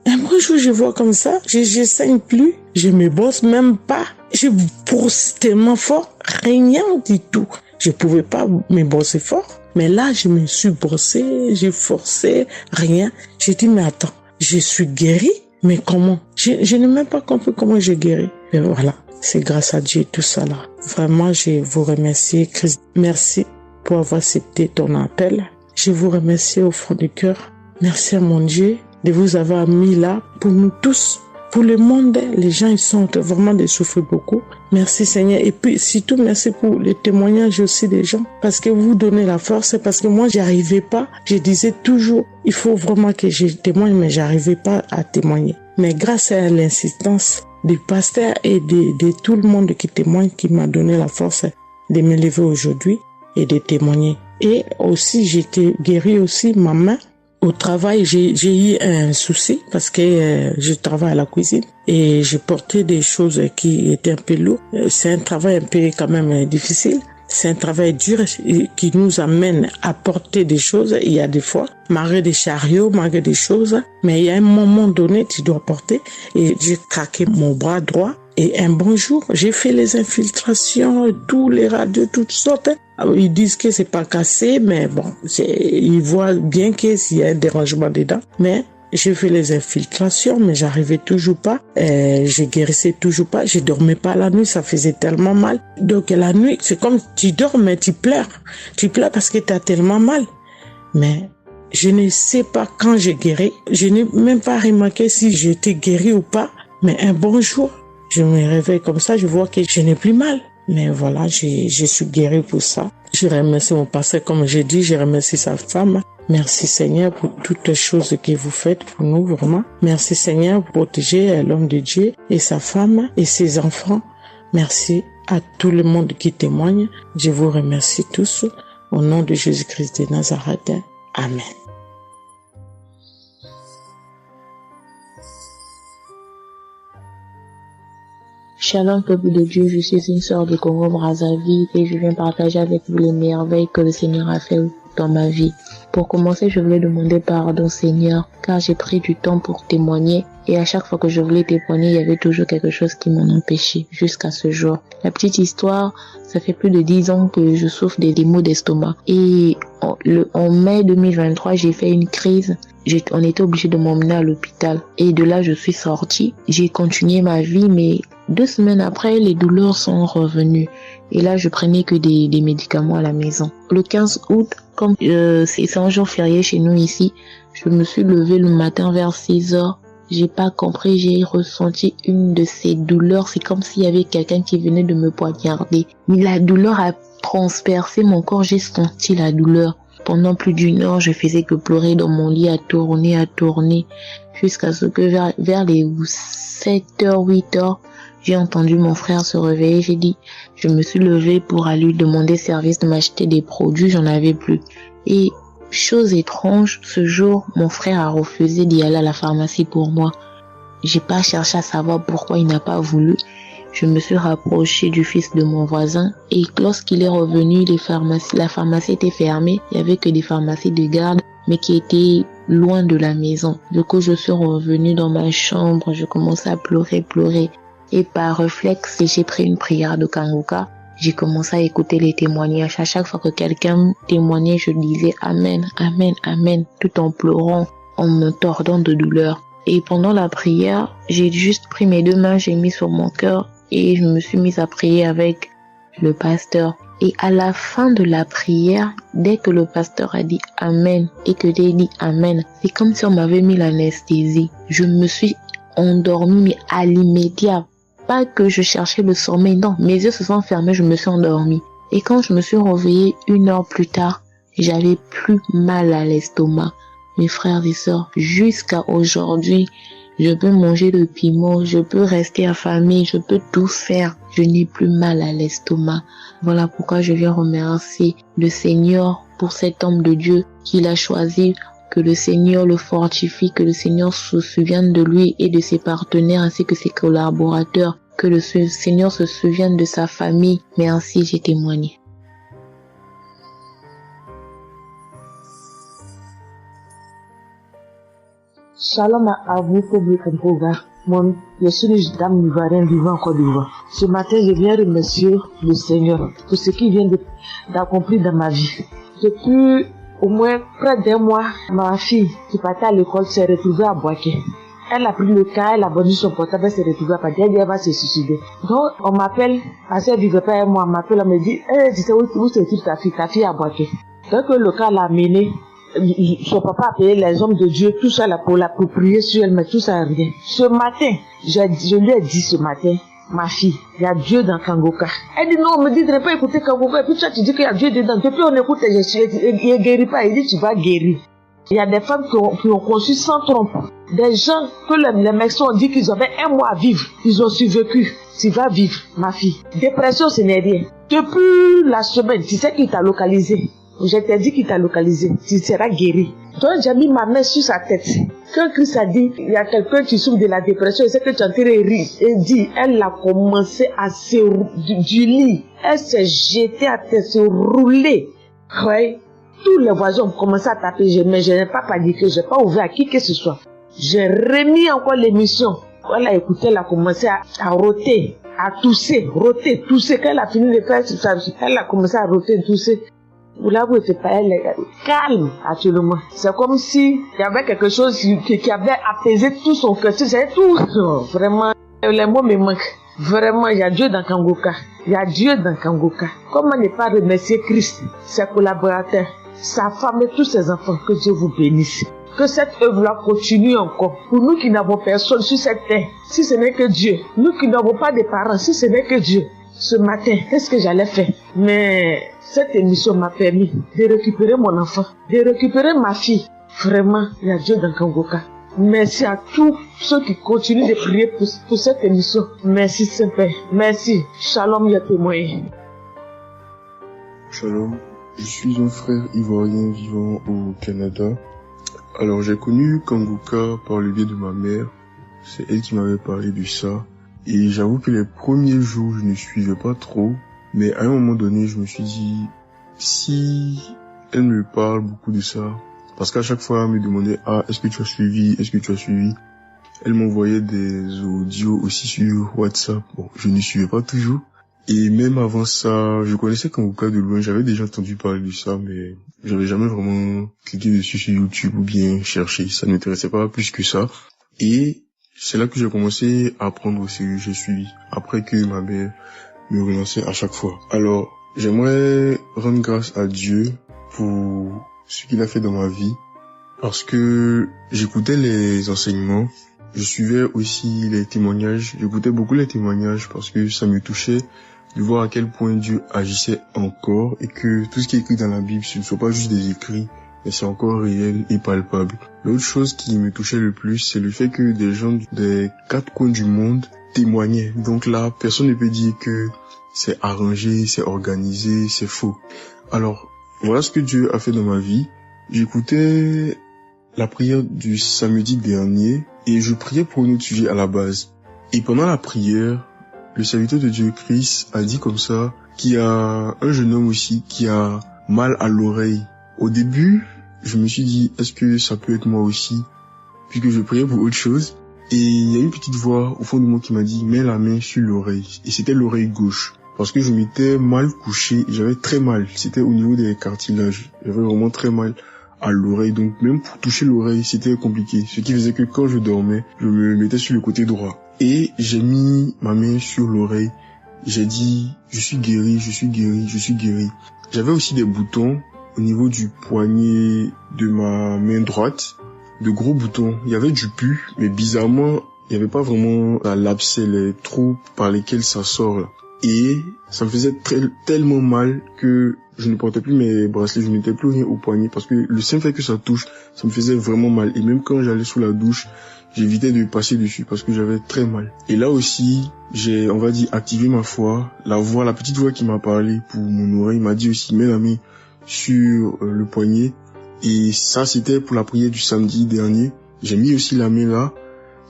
Un bon jour, je vois comme ça. Je saigne plus. Je me bosse même pas. Je brosse tellement fort. Rien du tout. Je pouvais pas me bosser fort. Mais là, je me suis brossé. J'ai forcé. Rien. J'ai dit, mais attends. Je suis guéri. Mais comment? Je n'ai même pas compris comment j'ai guéri. Et voilà. C'est grâce à Dieu tout ça là. Vraiment, je vous remercie, Christ. Merci pour avoir accepté ton appel. Je vous remercie au fond du cœur. Merci à mon Dieu de vous avoir mis là pour nous tous. Pour le monde, les gens, ils sont vraiment de souffrir beaucoup. Merci Seigneur. Et puis, surtout, merci pour les témoignages aussi des gens. Parce que vous donnez la force. Parce que moi, j'y arrivais pas. Je disais toujours, il faut vraiment que je témoigne, mais j'arrivais pas à témoigner. Mais grâce à l'insistance du pasteur et de tout le monde qui témoigne, qui m'a donné la force de me lever aujourd'hui et de témoigner. Et aussi, j'étais guéri aussi ma main. Au travail, j'ai eu un souci parce que je travaille à la cuisine et j'ai porté des choses qui étaient un peu lourdes. C'est un travail un peu quand même difficile. C'est un travail dur qui nous amène à porter des choses. Il y a des fois, malgré des chariots, malgré des choses, mais il y a un moment donné, tu dois porter. Et j'ai craqué mon bras droit. Et un bon jour, j'ai fait les infiltrations, tous les radios, toutes sortes. Alors, ils disent que c'est pas cassé, mais bon, ils voient bien qu'il y a un dérangement dedans. Mais j'ai fait les infiltrations, mais j'arrivais toujours pas. Je guérissais toujours pas. Je dormais pas la nuit, ça faisait tellement mal. Donc la nuit, c'est comme tu dors, mais tu pleures. Tu pleures parce que tu as tellement mal. Mais je ne sais pas quand j'ai guéri. Je n'ai même pas remarqué si j'étais guéri ou pas. Mais un bon jour, je me réveille comme ça, je vois que je n'ai plus mal. Mais voilà, je suis guérie pour ça. Je remercie mon pasteur, comme j'ai dit, je remercie sa femme. Merci Seigneur pour toutes les choses que vous faites pour nous, vraiment. Merci Seigneur pour protéger l'homme de Dieu et sa femme et ses enfants. Merci à tout le monde qui témoigne. Je vous remercie tous. Au nom de Jésus-Christ de Nazareth. Amen. Shalom peuple de Dieu, je suis une sœur de Congo-Brazzaville et je viens partager avec vous les merveilles que le Seigneur a fait dans ma vie. Pour commencer, je voulais demander pardon Seigneur, car j'ai pris du temps pour témoigner et à chaque fois que je voulais témoigner, il y avait toujours quelque chose qui m'en empêchait jusqu'à ce jour. La petite histoire, ça fait plus de 10 ans que je souffre des maux d'estomac et en mai 2023, j'ai fait une crise. On était obligé de m'emmener à l'hôpital et de là, je suis sortie. J'ai continué ma vie, mais 2 semaines après, les douleurs sont revenues. Et là, je prenais que des médicaments à la maison. Le 15 août, comme c'est un jour férié chez nous ici, je me suis levée le matin vers 6 heures. J'ai pas compris, j'ai ressenti une de ces douleurs. C'est comme s'il y avait quelqu'un qui venait de me poignarder. Mais la douleur a transpercé mon corps, j'ai senti la douleur. Pendant plus d'1 heure, je faisais que pleurer dans mon lit, à tourner, jusqu'à ce que vers les 7h, 8h, j'ai entendu mon frère se réveiller. Je me suis levée pour aller lui demander service de m'acheter des produits, j'en avais plus. Et chose étrange, ce jour, mon frère a refusé d'y aller à la pharmacie pour moi. J'ai pas cherché à savoir pourquoi il n'a pas voulu. Je me suis rapprochée du fils de mon voisin et lorsqu'il est revenu, la pharmacie était fermée. Il y avait que des pharmacies de garde, mais qui étaient loin de la maison. Du coup, je suis revenue dans ma chambre, je commençais à pleurer. Et par réflexe, j'ai pris une prière de Kangoka. J'ai commencé à écouter les témoignages. À chaque fois que quelqu'un témoignait, je disais Amen, Amen, Amen, tout en pleurant, en me tordant de douleur. Et pendant la prière, j'ai juste pris mes 2 mains, j'ai mis sur mon cœur et je me suis mise à prier avec le pasteur. Et à la fin de la prière, dès que le pasteur a dit Amen et que j'ai dit Amen, c'est comme si on m'avait mis l'anesthésie. Je me suis endormie, mais à l'immédiat. Pas que je cherchais le sommeil, non, mes yeux se sont fermés, je me suis endormie. Et quand je me suis réveillée 1 heure plus tard, j'avais plus mal à l'estomac. Mes frères et sœurs, jusqu'à aujourd'hui, je peux manger le piment, je peux rester affamée, je peux tout faire. Je n'ai plus mal à l'estomac. Voilà pourquoi je viens remercier le Seigneur pour cet homme de Dieu qu'il a choisi. Que le Seigneur le fortifie, que le Seigneur se souvienne de lui et de ses partenaires ainsi que ses collaborateurs. Que le Seigneur se souvienne de sa famille. Merci, j'ai témoigné. Shalom à vous, public en programme. Moi, je suis une dame ivoirienne vivant en Côte d'Ivoire. Ce matin, je viens remercier le Seigneur pour ce qu'il vient d'accomplir dans ma vie. Depuis au moins près d'1 mois, ma fille qui partait à l'école s'est retrouvée à Boaké. Elle a pris le cas, elle a vendu son portable, elle s'est retrouvée à Paris, elle va se suicider. Donc, on m'appelle, parce qu'elle vivait pas avec moi, on m'appelle, on me dit, tu sais où se trouve ta fille à Boaké. Donc, le cas l'a amené, son papa a payé les hommes de Dieu, tout ça là, pour prier sur elle, mais tout ça rien. Ce matin, je lui ai dit ce matin, ma fille, il y a Dieu dans Kangoka. Elle dit non, on me dit de ne pas écouter Kangoka, et puis toi tu dis qu'il y a Dieu dedans. Depuis on écoute, il ne guérit pas, il dit tu vas guérir. Il y a des femmes qui ont conçu sans trompe. Des gens que les médecins ont dit qu'ils avaient 1 mois à vivre, ils ont survécu. Tu vas vivre, ma fille. Dépression, ce n'est rien. Depuis la semaine, tu sais qu'il t'a localisé. Je t'ai dit qu'il t'a localisé, tu seras guéri. Donc j'ai mis ma main sur sa tête. Quand Christ a dit, il y a quelqu'un qui souffre de la dépression, il sait que tu es en train de rire. Et dit, elle a commencé à se du lit. Elle s'est jetée à terre, se rouler. Oui. Tous les voisins ont commencé à taper, mais je n'ai pas paniqué, je n'ai pas ouvert à qui que ce soit. J'ai remis encore l'émission. Elle a écouté, elle a commencé à roter, à tousser. Quand elle a fini de faire ça, elle a commencé à roter, tousser. Là où elle pas, elle est calme actuellement. C'est comme si il y avait quelque chose qui avait apaisé tout son cœur. C'est tout. Vraiment, les mots me manquent. Vraiment, il y a Dieu dans Kangoka. Il y a Dieu dans Kangoka. Comment ne pas remercier Christ, ses collaborateurs, sa femme et tous ses enfants. Que Dieu vous bénisse. Que cette œuvre-là continue encore. Pour nous qui n'avons personne sur cette terre, si ce n'est que Dieu. Nous qui n'avons pas de parents, si ce n'est que Dieu. ce matin, qu'est-ce que j'allais faire? Mais cette émission m'a permis de récupérer mon enfant, de récupérer ma fille. Vraiment, il y a Dieu dans Kangoka. Merci à tous ceux qui continuent de prier pour cette émission. Merci Saint-Père. Merci. Shalom, il y a témoin. Shalom. Je suis un frère ivoirien vivant au Canada. Alors j'ai connu Kangoka par le biais de ma mère. C'est elle qui m'avait parlé de ça. Et j'avoue que les premiers jours, je ne suivais pas trop. Mais à un moment donné, je me suis dit, si elle me parle beaucoup de ça, parce qu'à chaque fois, elle me demandait, est-ce que tu as suivi? Est-ce que tu as suivi? Elle m'envoyait des audios aussi sur WhatsApp. Bon, je ne suivais pas toujours. Et même avant ça, je connaissais Kangoka de loin. J'avais déjà entendu parler de ça, mais j'avais jamais vraiment cliqué dessus sur YouTube ou bien cherché. Ça ne m'intéressait pas plus que ça. Et c'est là que j'ai commencé à apprendre au sérieux. J'ai suivi. Après que ma mère me relançait à chaque fois. Alors, j'aimerais rendre grâce à Dieu pour ce qu'il a fait dans ma vie, parce que j'écoutais les enseignements, je suivais aussi les témoignages, j'écoutais beaucoup les témoignages parce que ça me touchait de voir à quel point Dieu agissait encore et que tout ce qui est écrit dans la Bible, ce ne sont pas juste des écrits, mais c'est encore réel et palpable. L'autre chose qui me touchait le plus, c'est le fait que des gens des 4 coins du monde témoignaient. Donc là, personne ne peut dire que c'est arrangé, c'est organisé, c'est faux. Alors, voilà ce que Dieu a fait dans ma vie. J'écoutais la prière du samedi dernier et je priais pour un autre sujet à la base. Et pendant la prière, le serviteur de Dieu, Chris, a dit comme ça qu'il y a un jeune homme aussi qui a mal à l'oreille. Au début, je me suis dit, est-ce que ça peut être moi aussi? Puisque je priais pour autre chose. Et il y a une petite voix au fond de moi qui m'a dit, mets la main sur l'oreille. Et c'était l'oreille gauche. Parce que je m'étais mal couché, j'avais très mal. C'était au niveau des cartilages. J'avais vraiment très mal à l'oreille. Donc même pour toucher l'oreille, c'était compliqué. Ce qui faisait que quand je dormais, je me mettais sur le côté droit. Et j'ai mis ma main sur l'oreille. J'ai dit, je suis guéri, je suis guéri, je suis guéri. J'avais aussi des boutons au niveau du poignet de ma main droite. De gros boutons. Il y avait du pus, mais bizarrement, il n'y avait pas vraiment l'abcès, les trous par lesquels ça sort là. Et ça me faisait tellement mal que je ne portais plus mes bracelets, je ne mettais plus rien au poignet parce que le simple fait que ça touche, ça me faisait vraiment mal. Et même quand j'allais sous la douche, j'évitais de passer dessus parce que j'avais très mal. Et là aussi, j'ai, on va dire, activé ma foi. La petite voix qui m'a parlé pour mon oreille m'a dit aussi, mets la main sur le poignet. Et ça, c'était pour la prière du samedi dernier. J'ai mis aussi la main là.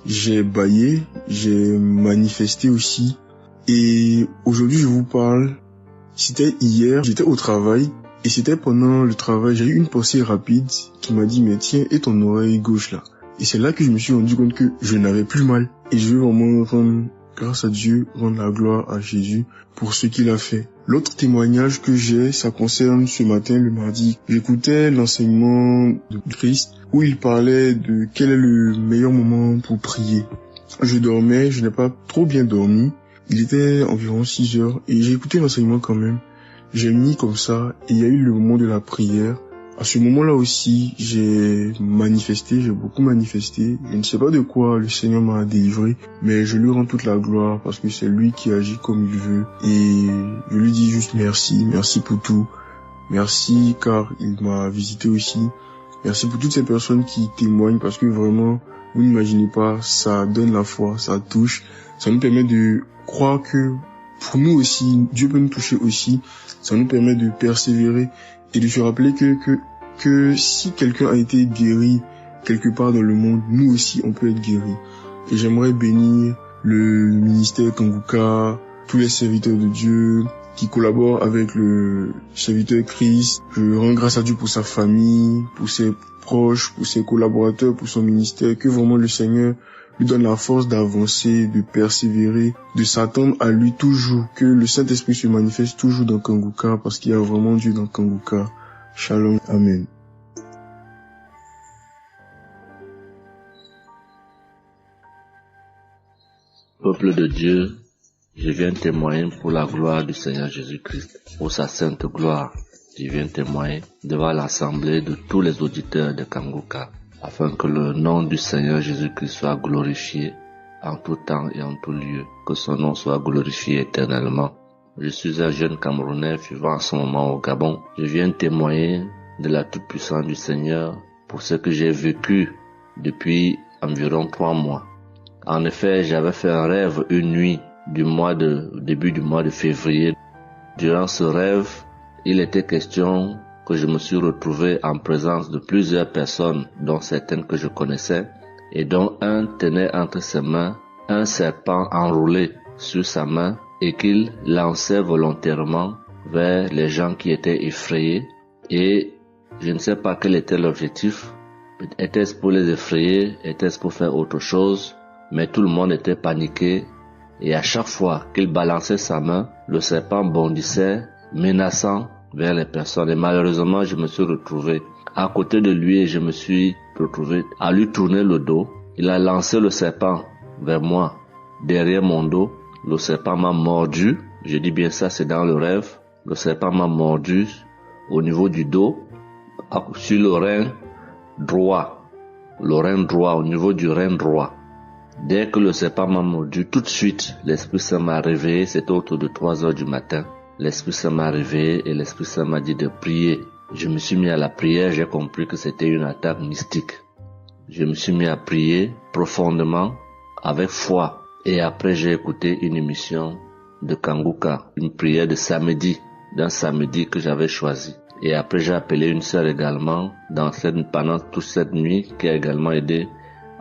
J'ai bâillé, j'ai manifesté aussi. Et aujourd'hui, je vous parle, c'était hier, j'étais au travail, et c'était pendant le travail, j'ai eu une pensée rapide qui m'a dit, mais tiens, et ton oreille gauche là? Et c'est là que je me suis rendu compte que je n'avais plus mal. Et je veux vraiment rendre grâce à Dieu, rendre la gloire à Jésus pour ce qu'il a fait. L'autre témoignage que j'ai, ça concerne ce matin, le mardi. J'écoutais l'enseignement de Christ où il parlait de quel est le meilleur moment pour prier. Je dormais, je n'ai pas trop bien dormi. Il était environ 6 heures et j'ai écouté l'enseignement quand même. J'ai mis comme ça et il y a eu le moment de la prière. À ce moment-là aussi, j'ai beaucoup manifesté. Je ne sais pas de quoi le Seigneur m'a délivré, mais je lui rends toute la gloire parce que c'est lui qui agit comme il veut. Et je lui dis juste merci pour tout. Merci car il m'a visité aussi. Merci pour toutes ces personnes qui témoignent parce que vraiment, vous n'imaginez pas, ça donne la foi, ça touche. Ça nous permet de croire que pour nous aussi, Dieu peut nous toucher aussi. Ça nous permet de persévérer et de se rappeler que si quelqu'un a été guéri quelque part dans le monde, nous aussi on peut être guéri. Et j'aimerais bénir le ministère Kangoka, tous les serviteurs de Dieu qui collaborent avec le serviteur Christ. Je rends grâce à Dieu pour sa famille, pour ses proches, pour ses collaborateurs, pour son ministère, que vraiment le Seigneur lui donne la force d'avancer, de persévérer, de s'attendre à lui toujours, que le Saint-Esprit se manifeste toujours dans Kangoka parce qu'il y a vraiment Dieu dans Kangoka. Shalom, Amen. Peuple de Dieu, je viens témoigner pour la gloire du Seigneur Jésus-Christ, pour sa sainte gloire. Je viens témoigner devant l'assemblée de tous les auditeurs de Kangoka, afin que le nom du Seigneur Jésus-Christ soit glorifié en tout temps et en tout lieu, que son nom soit glorifié éternellement. Je suis un jeune Camerounais vivant en ce moment au Gabon. Je viens témoigner de la toute-puissance du Seigneur pour ce que j'ai vécu depuis environ 3 mois. En effet, j'avais fait un rêve une nuit début du mois de février. Durant ce rêve, il était question que je me suis retrouvé en présence de plusieurs personnes, dont certaines que je connaissais, et dont un tenait entre ses mains un serpent enroulé sur sa main et qu'il lançait volontairement vers les gens qui étaient effrayés. Et je ne sais pas quel était l'objectif. Était-ce pour les effrayer? Était-ce pour faire autre chose? Mais tout le monde était paniqué. Et à chaque fois qu'il balançait sa main, le serpent bondissait, menaçant vers les personnes. Et malheureusement, je me suis retrouvé à côté de lui et je me suis retrouvé à lui tourner le dos. Il a lancé le serpent vers moi, derrière mon dos. Le serpent m'a mordu. Je dis bien ça, c'est dans le rêve. Le serpent m'a mordu au niveau du dos, sur le rein droit. Le rein droit, au niveau du rein droit. Dès que le serpent m'a mordu, tout de suite, l'Esprit Saint m'a réveillé. C'était autour de 3 heures du matin. L'Esprit Saint m'a réveillé et l'Esprit Saint m'a dit de prier. Je me suis mis à la prière, j'ai compris que c'était une attaque mystique. Je me suis mis à prier profondément, avec foi. Et après, j'ai écouté une émission de Kanguka, une prière de samedi, d'un samedi que j'avais choisi. Et après, j'ai appelé une sœur également pendant toute cette nuit qui a également aidé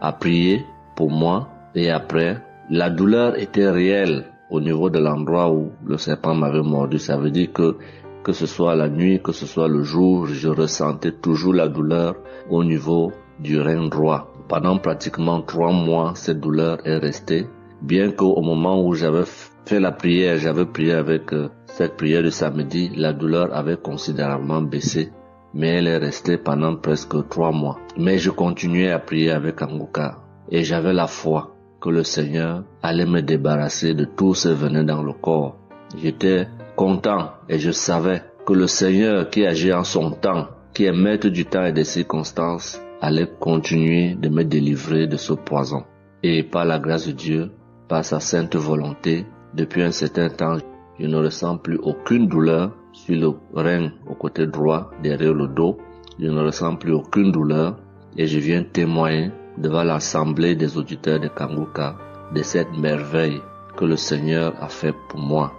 à prier pour moi. Et après, la douleur était réelle au niveau de l'endroit où le serpent m'avait mordu. Ça veut dire que ce soit la nuit, que ce soit le jour, je ressentais toujours la douleur au niveau du rein droit. Pendant pratiquement 3 mois, cette douleur est restée. Bien qu'au moment où j'avais fait la prière, j'avais prié avec cette prière de samedi, la douleur avait considérablement baissé. Mais elle est restée pendant presque 3 mois. Mais je continuais à prier avec Kanguka. Et j'avais la foi que le Seigneur allait me débarrasser de tout ce venin dans le corps. J'étais content et je savais que le Seigneur qui agit en son temps, qui est maître du temps et des circonstances, allait continuer de me délivrer de ce poison. Et par la grâce de Dieu, par sa sainte volonté, depuis un certain temps, je ne ressens plus aucune douleur sur le rein au côté droit, derrière le dos. Je ne ressens plus aucune douleur et je viens témoigner devant l'assemblée des auditeurs de Kanguka de cette merveille que le Seigneur a fait pour moi.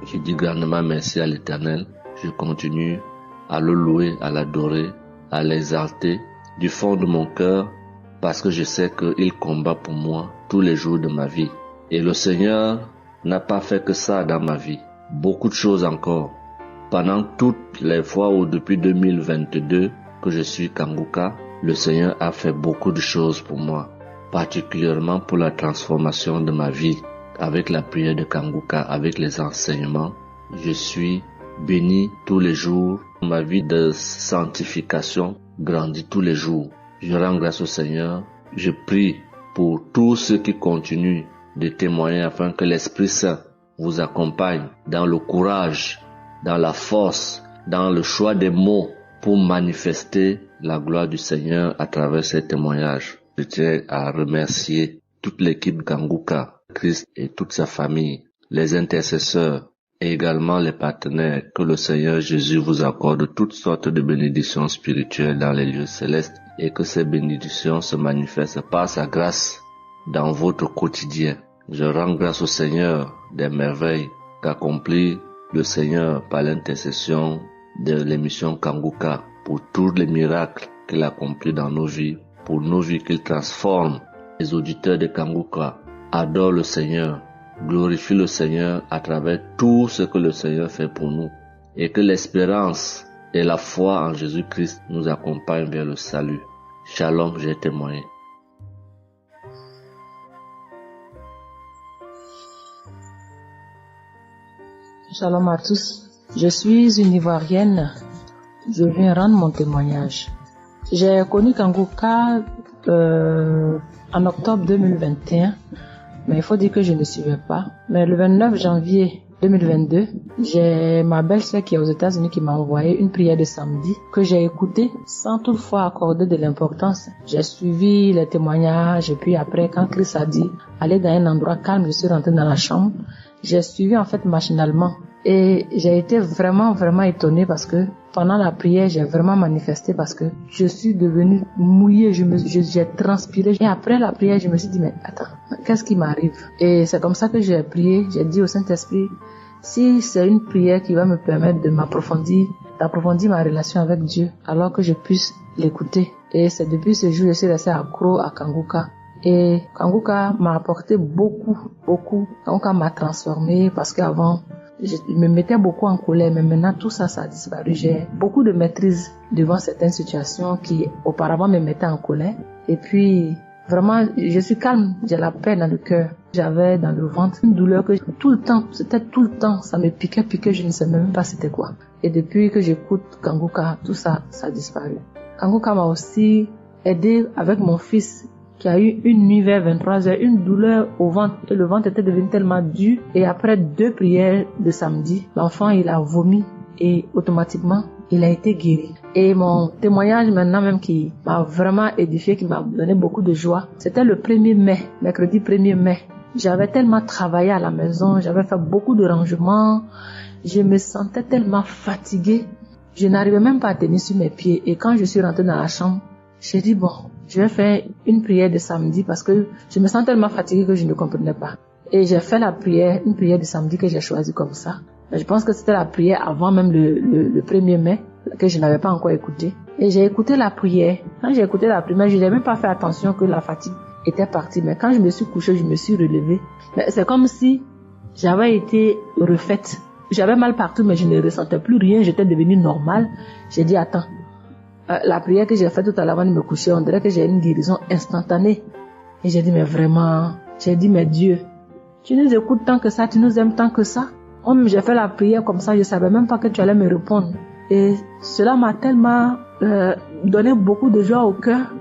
Je dis grandement merci à l'Éternel. Je continue à le louer, à l'adorer, à l'exalter du fond de mon cœur parce que je sais qu'il combat pour moi tous les jours de ma vie. Et le Seigneur n'a pas fait que ça dans ma vie. Beaucoup de choses encore. Pendant toutes les fois où depuis 2022 que je suis Kanguka, le Seigneur a fait beaucoup de choses pour moi, particulièrement pour la transformation de ma vie. Avec la prière de Kanguka, avec les enseignements, je suis béni tous les jours. Ma vie de sanctification grandit tous les jours. Je rends grâce au Seigneur. Je prie pour tous ceux qui continuent de témoigner afin que l'Esprit Saint vous accompagne dans le courage, dans la force, dans le choix des mots pour manifester la gloire du Seigneur à travers ces témoignages. Je tiens à remercier toute l'équipe Kanguka, Christ et toute sa famille, les intercesseurs et également les partenaires. Que le Seigneur Jésus vous accorde toutes sortes de bénédictions spirituelles dans les lieux célestes et que ces bénédictions se manifestent par sa grâce dans votre quotidien. Je rends grâce au Seigneur des merveilles qu'accomplit le Seigneur par l'intercession de l'émission Kanguka pour tous les miracles qu'il accomplit dans nos vies, pour nos vies qu'il transforme. Les auditeurs de Kanguka adorent le Seigneur, glorifient le Seigneur à travers tout ce que le Seigneur fait pour nous et que l'espérance et la foi en Jésus-Christ nous accompagnent vers le salut. Shalom, j'ai témoigné. Shalom à tous. Je suis une Ivoirienne. Je viens rendre mon témoignage. J'ai connu Kanguka en octobre 2021, mais il faut dire que je ne suivais pas. Mais le 29 janvier 2022, j'ai ma belle-sœur qui est aux États-Unis qui m'a envoyé une prière de samedi que j'ai écoutée sans toutefois accorder de l'importance. J'ai suivi les témoignages et puis après, quand Christ a dit aller dans un endroit calme, je suis rentrée dans la chambre. J'ai suivi en fait machinalement Et j'ai été vraiment étonnée parce que pendant la prière, j'ai vraiment manifesté parce que je suis devenue mouillée, j'ai transpiré. Et après la prière, je me suis dit, mais attends, qu'est-ce qui m'arrive? Et c'est comme ça que j'ai prié, j'ai dit au Saint-Esprit, si c'est une prière qui va me permettre de d'approfondir ma relation avec Dieu, alors que je puisse l'écouter. Et c'est depuis ce jour que je suis restée accro à Kanguka. Et Kanguka m'a apporté beaucoup. Kanguka m'a transformée parce qu'avant, je me mettais beaucoup en colère, mais maintenant tout ça a disparu. J'ai beaucoup de maîtrise devant certaines situations qui auparavant me mettaient en colère. Et puis, vraiment, je suis calme, j'ai la paix dans le cœur. J'avais dans le ventre une douleur que tout le temps, ça me piquait, je ne sais même pas c'était quoi. Et depuis que j'écoute Kanguka, tout ça a disparu. Kanguka m'a aussi aidé avec mon fils qui a eu une nuit vers 23h, une douleur au ventre, et le ventre était devenu tellement dur. Et après 2 prières de samedi, l'enfant il a vomi et automatiquement il a été guéri. Et mon témoignage maintenant même qui m'a vraiment édifié, qui m'a donné beaucoup de joie, c'était le 1er mai, mercredi 1er mai. J'avais tellement travaillé à la maison, j'avais fait beaucoup de rangements, je me sentais tellement fatiguée, je n'arrivais même pas à tenir sur mes pieds. Et quand je suis rentrée dans la chambre, j'ai dit bon, je vais faire une prière de samedi parce que je me sens tellement fatiguée que je ne comprenais pas. Et j'ai fait une prière de samedi que j'ai choisie comme ça. Mais je pense que c'était la prière avant même le 1er mai que je n'avais pas encore écouté. Et j'ai écouté la prière. Quand j'ai écouté la prière, je n'ai même pas fait attention que la fatigue était partie. Mais quand je me suis couchée, je me suis relevée. Mais c'est comme si j'avais été refaite. J'avais mal partout, mais je ne ressentais plus rien. J'étais devenue normale. J'ai dit, attends, la prière que j'ai faite tout à l'heure avant de me coucher, on dirait que j'ai une guérison instantanée. Et j'ai dit, mais vraiment, mais Dieu, tu nous écoutes tant que ça, tu nous aimes tant que ça. J'ai fait la prière comme ça, je savais même pas que tu allais me répondre. Et cela m'a tellement donné beaucoup de joie au cœur.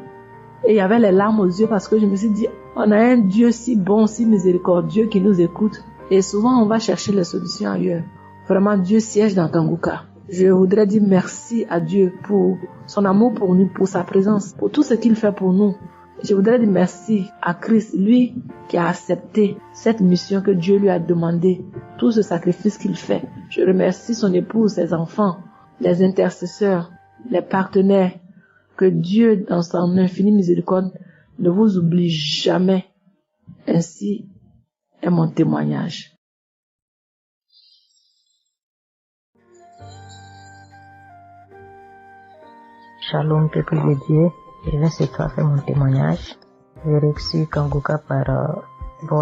Et il y avait les larmes aux yeux parce que je me suis dit, on a un Dieu si bon, si miséricordieux qui nous écoute. Et souvent, on va chercher les solutions ailleurs. Vraiment, Dieu siège dans Kanguka. Je voudrais dire merci à Dieu pour son amour pour nous, pour sa présence, pour tout ce qu'il fait pour nous. Je voudrais dire merci à Christ, lui qui a accepté cette mission que Dieu lui a demandé, tout ce sacrifice qu'il fait. Je remercie son épouse, ses enfants, les intercesseurs, les partenaires. Que Dieu, dans son infinie miséricorde, ne vous oublie jamais. Ainsi est mon témoignage. Shalom, peuple de Dieu. Je vais ce soir faire mon témoignage. J'ai reçu Kanguka par...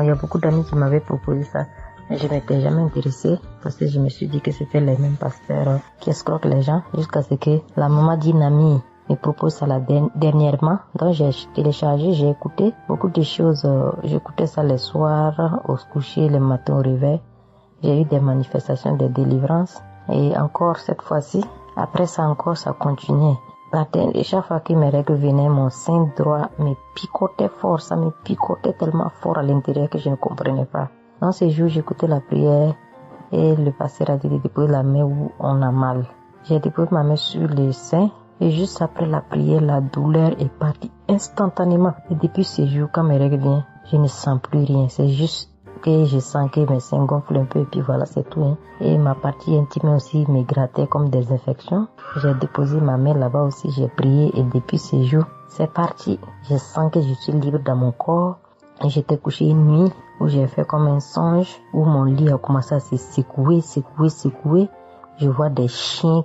il y a beaucoup d'amis qui m'avaient proposé ça. Mais je n'étais jamais intéressée parce que je me suis dit que c'était les mêmes pasteurs qui escroquent les gens jusqu'à ce que la maman d'une amie me propose ça dernièrement. Donc j'ai téléchargé, j'ai écouté beaucoup de choses. J'écoutais ça les soirs, au coucher, le matin au réveil. J'ai eu des manifestations de délivrance. Et encore cette fois-ci, après ça encore, ça continuait. Et chaque fois que mes règles venaient, mon sein droit me picotait fort. Ça me picotait tellement fort à l'intérieur que je ne comprenais pas. Dans ces jours, j'écoutais la prière et le pasteur a dit de déposer la main où on a mal. J'ai déposé ma main sur le sein et juste après la prière, la douleur est partie instantanément. Et depuis ces jours, quand mes règles viennent, je ne sens plus rien. C'est juste que je sens que mes seins gonflent un peu et puis voilà, c'est tout. Hein. Et ma partie intime aussi me grattait comme des infections. J'ai déposé ma main là-bas aussi, j'ai prié et depuis ces jours, c'est parti. Je sens que je suis libre dans mon corps. Et j'étais couché une nuit où j'ai fait comme un songe, où mon lit a commencé à se secouer. Je vois un chien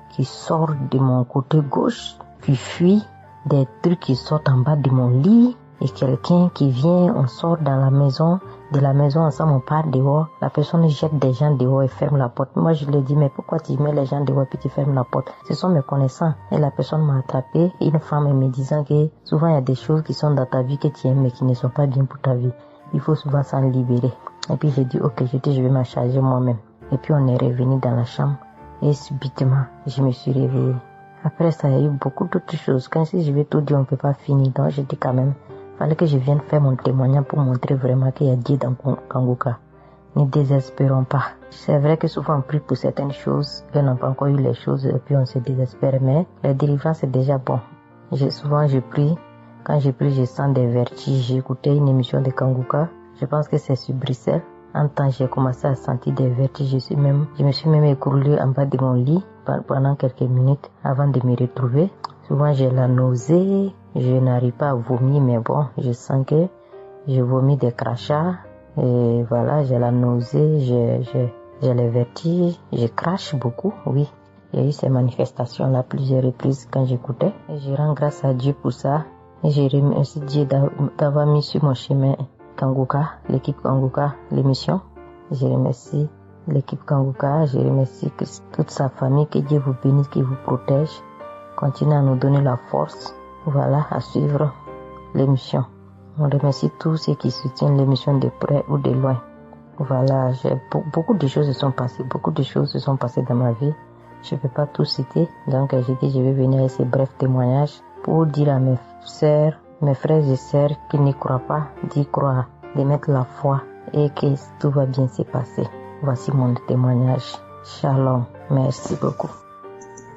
qui sort de mon côté gauche, qui fuit, des trucs qui sortent en bas de mon lit. Et quelqu'un qui vient, on sort dans la maison, de la maison ensemble, on part dehors. La personne jette des gens dehors et ferme la porte. Moi, je lui dis, mais pourquoi tu mets les gens dehors puis tu fermes la porte? Ce sont mes connaissants. Et la personne m'a attrapé. Une femme me disant que souvent il y a des choses qui sont dans ta vie que tu aimes mais qui ne sont pas bien pour ta vie. Il faut souvent s'en libérer. Et puis j'ai dit, ok, je vais m'en charger moi-même. Et puis on est revenu dans la chambre. Et subitement, je me suis réveillée. Après ça, il y a eu beaucoup d'autres choses. Quand si je vais tout dire, on ne peut pas finir. Donc j'ai dit quand même, fallait que je vienne faire mon témoignage pour montrer vraiment qu'il y a Dieu dans Kanguka. Ne désespérons pas. C'est vrai que souvent on prie pour certaines choses, et on n'a pas encore eu les choses, et puis on se désespère, mais la délivrance est déjà bon. Souvent je prie, quand je prie je sens des vertiges. J'ai écouté une émission de Kanguka, je pense que c'est sur Bruxelles, En temps, j'ai commencé à sentir des vertiges. Je me suis même écroulée en bas de mon lit pendant quelques minutes avant de me retrouver. Souvent, j'ai la nausée. Je n'arrive pas à vomir, mais bon, je sens que je vomis des crachats. Et voilà, j'ai la nausée, j'ai les vertiges, je crache beaucoup, oui. Il y a eu ces manifestations-là à plusieurs reprises quand j'écoutais. Et je rends grâce à Dieu pour ça. Et je remercie Dieu d'avoir mis sur mon chemin Kanguka, l'équipe Kanguka, l'émission. Je remercie l'équipe Kanguka, je remercie toute sa famille, que Dieu vous bénisse, qu'il vous protège. Continuez à nous donner la force, voilà, à suivre l'émission. On remercie tous ceux qui soutiennent l'émission de près ou de loin. Voilà, beaucoup de choses se sont passées dans ma vie. Je ne peux pas tout citer, donc j'ai dit je vais venir avec ces brefs témoignages pour dire à mes sœurs, mes frères et sœurs qui n'y croient pas, d'y croire, de mettre la foi et que tout va bien se passer. Voici mon témoignage. Shalom. Merci beaucoup.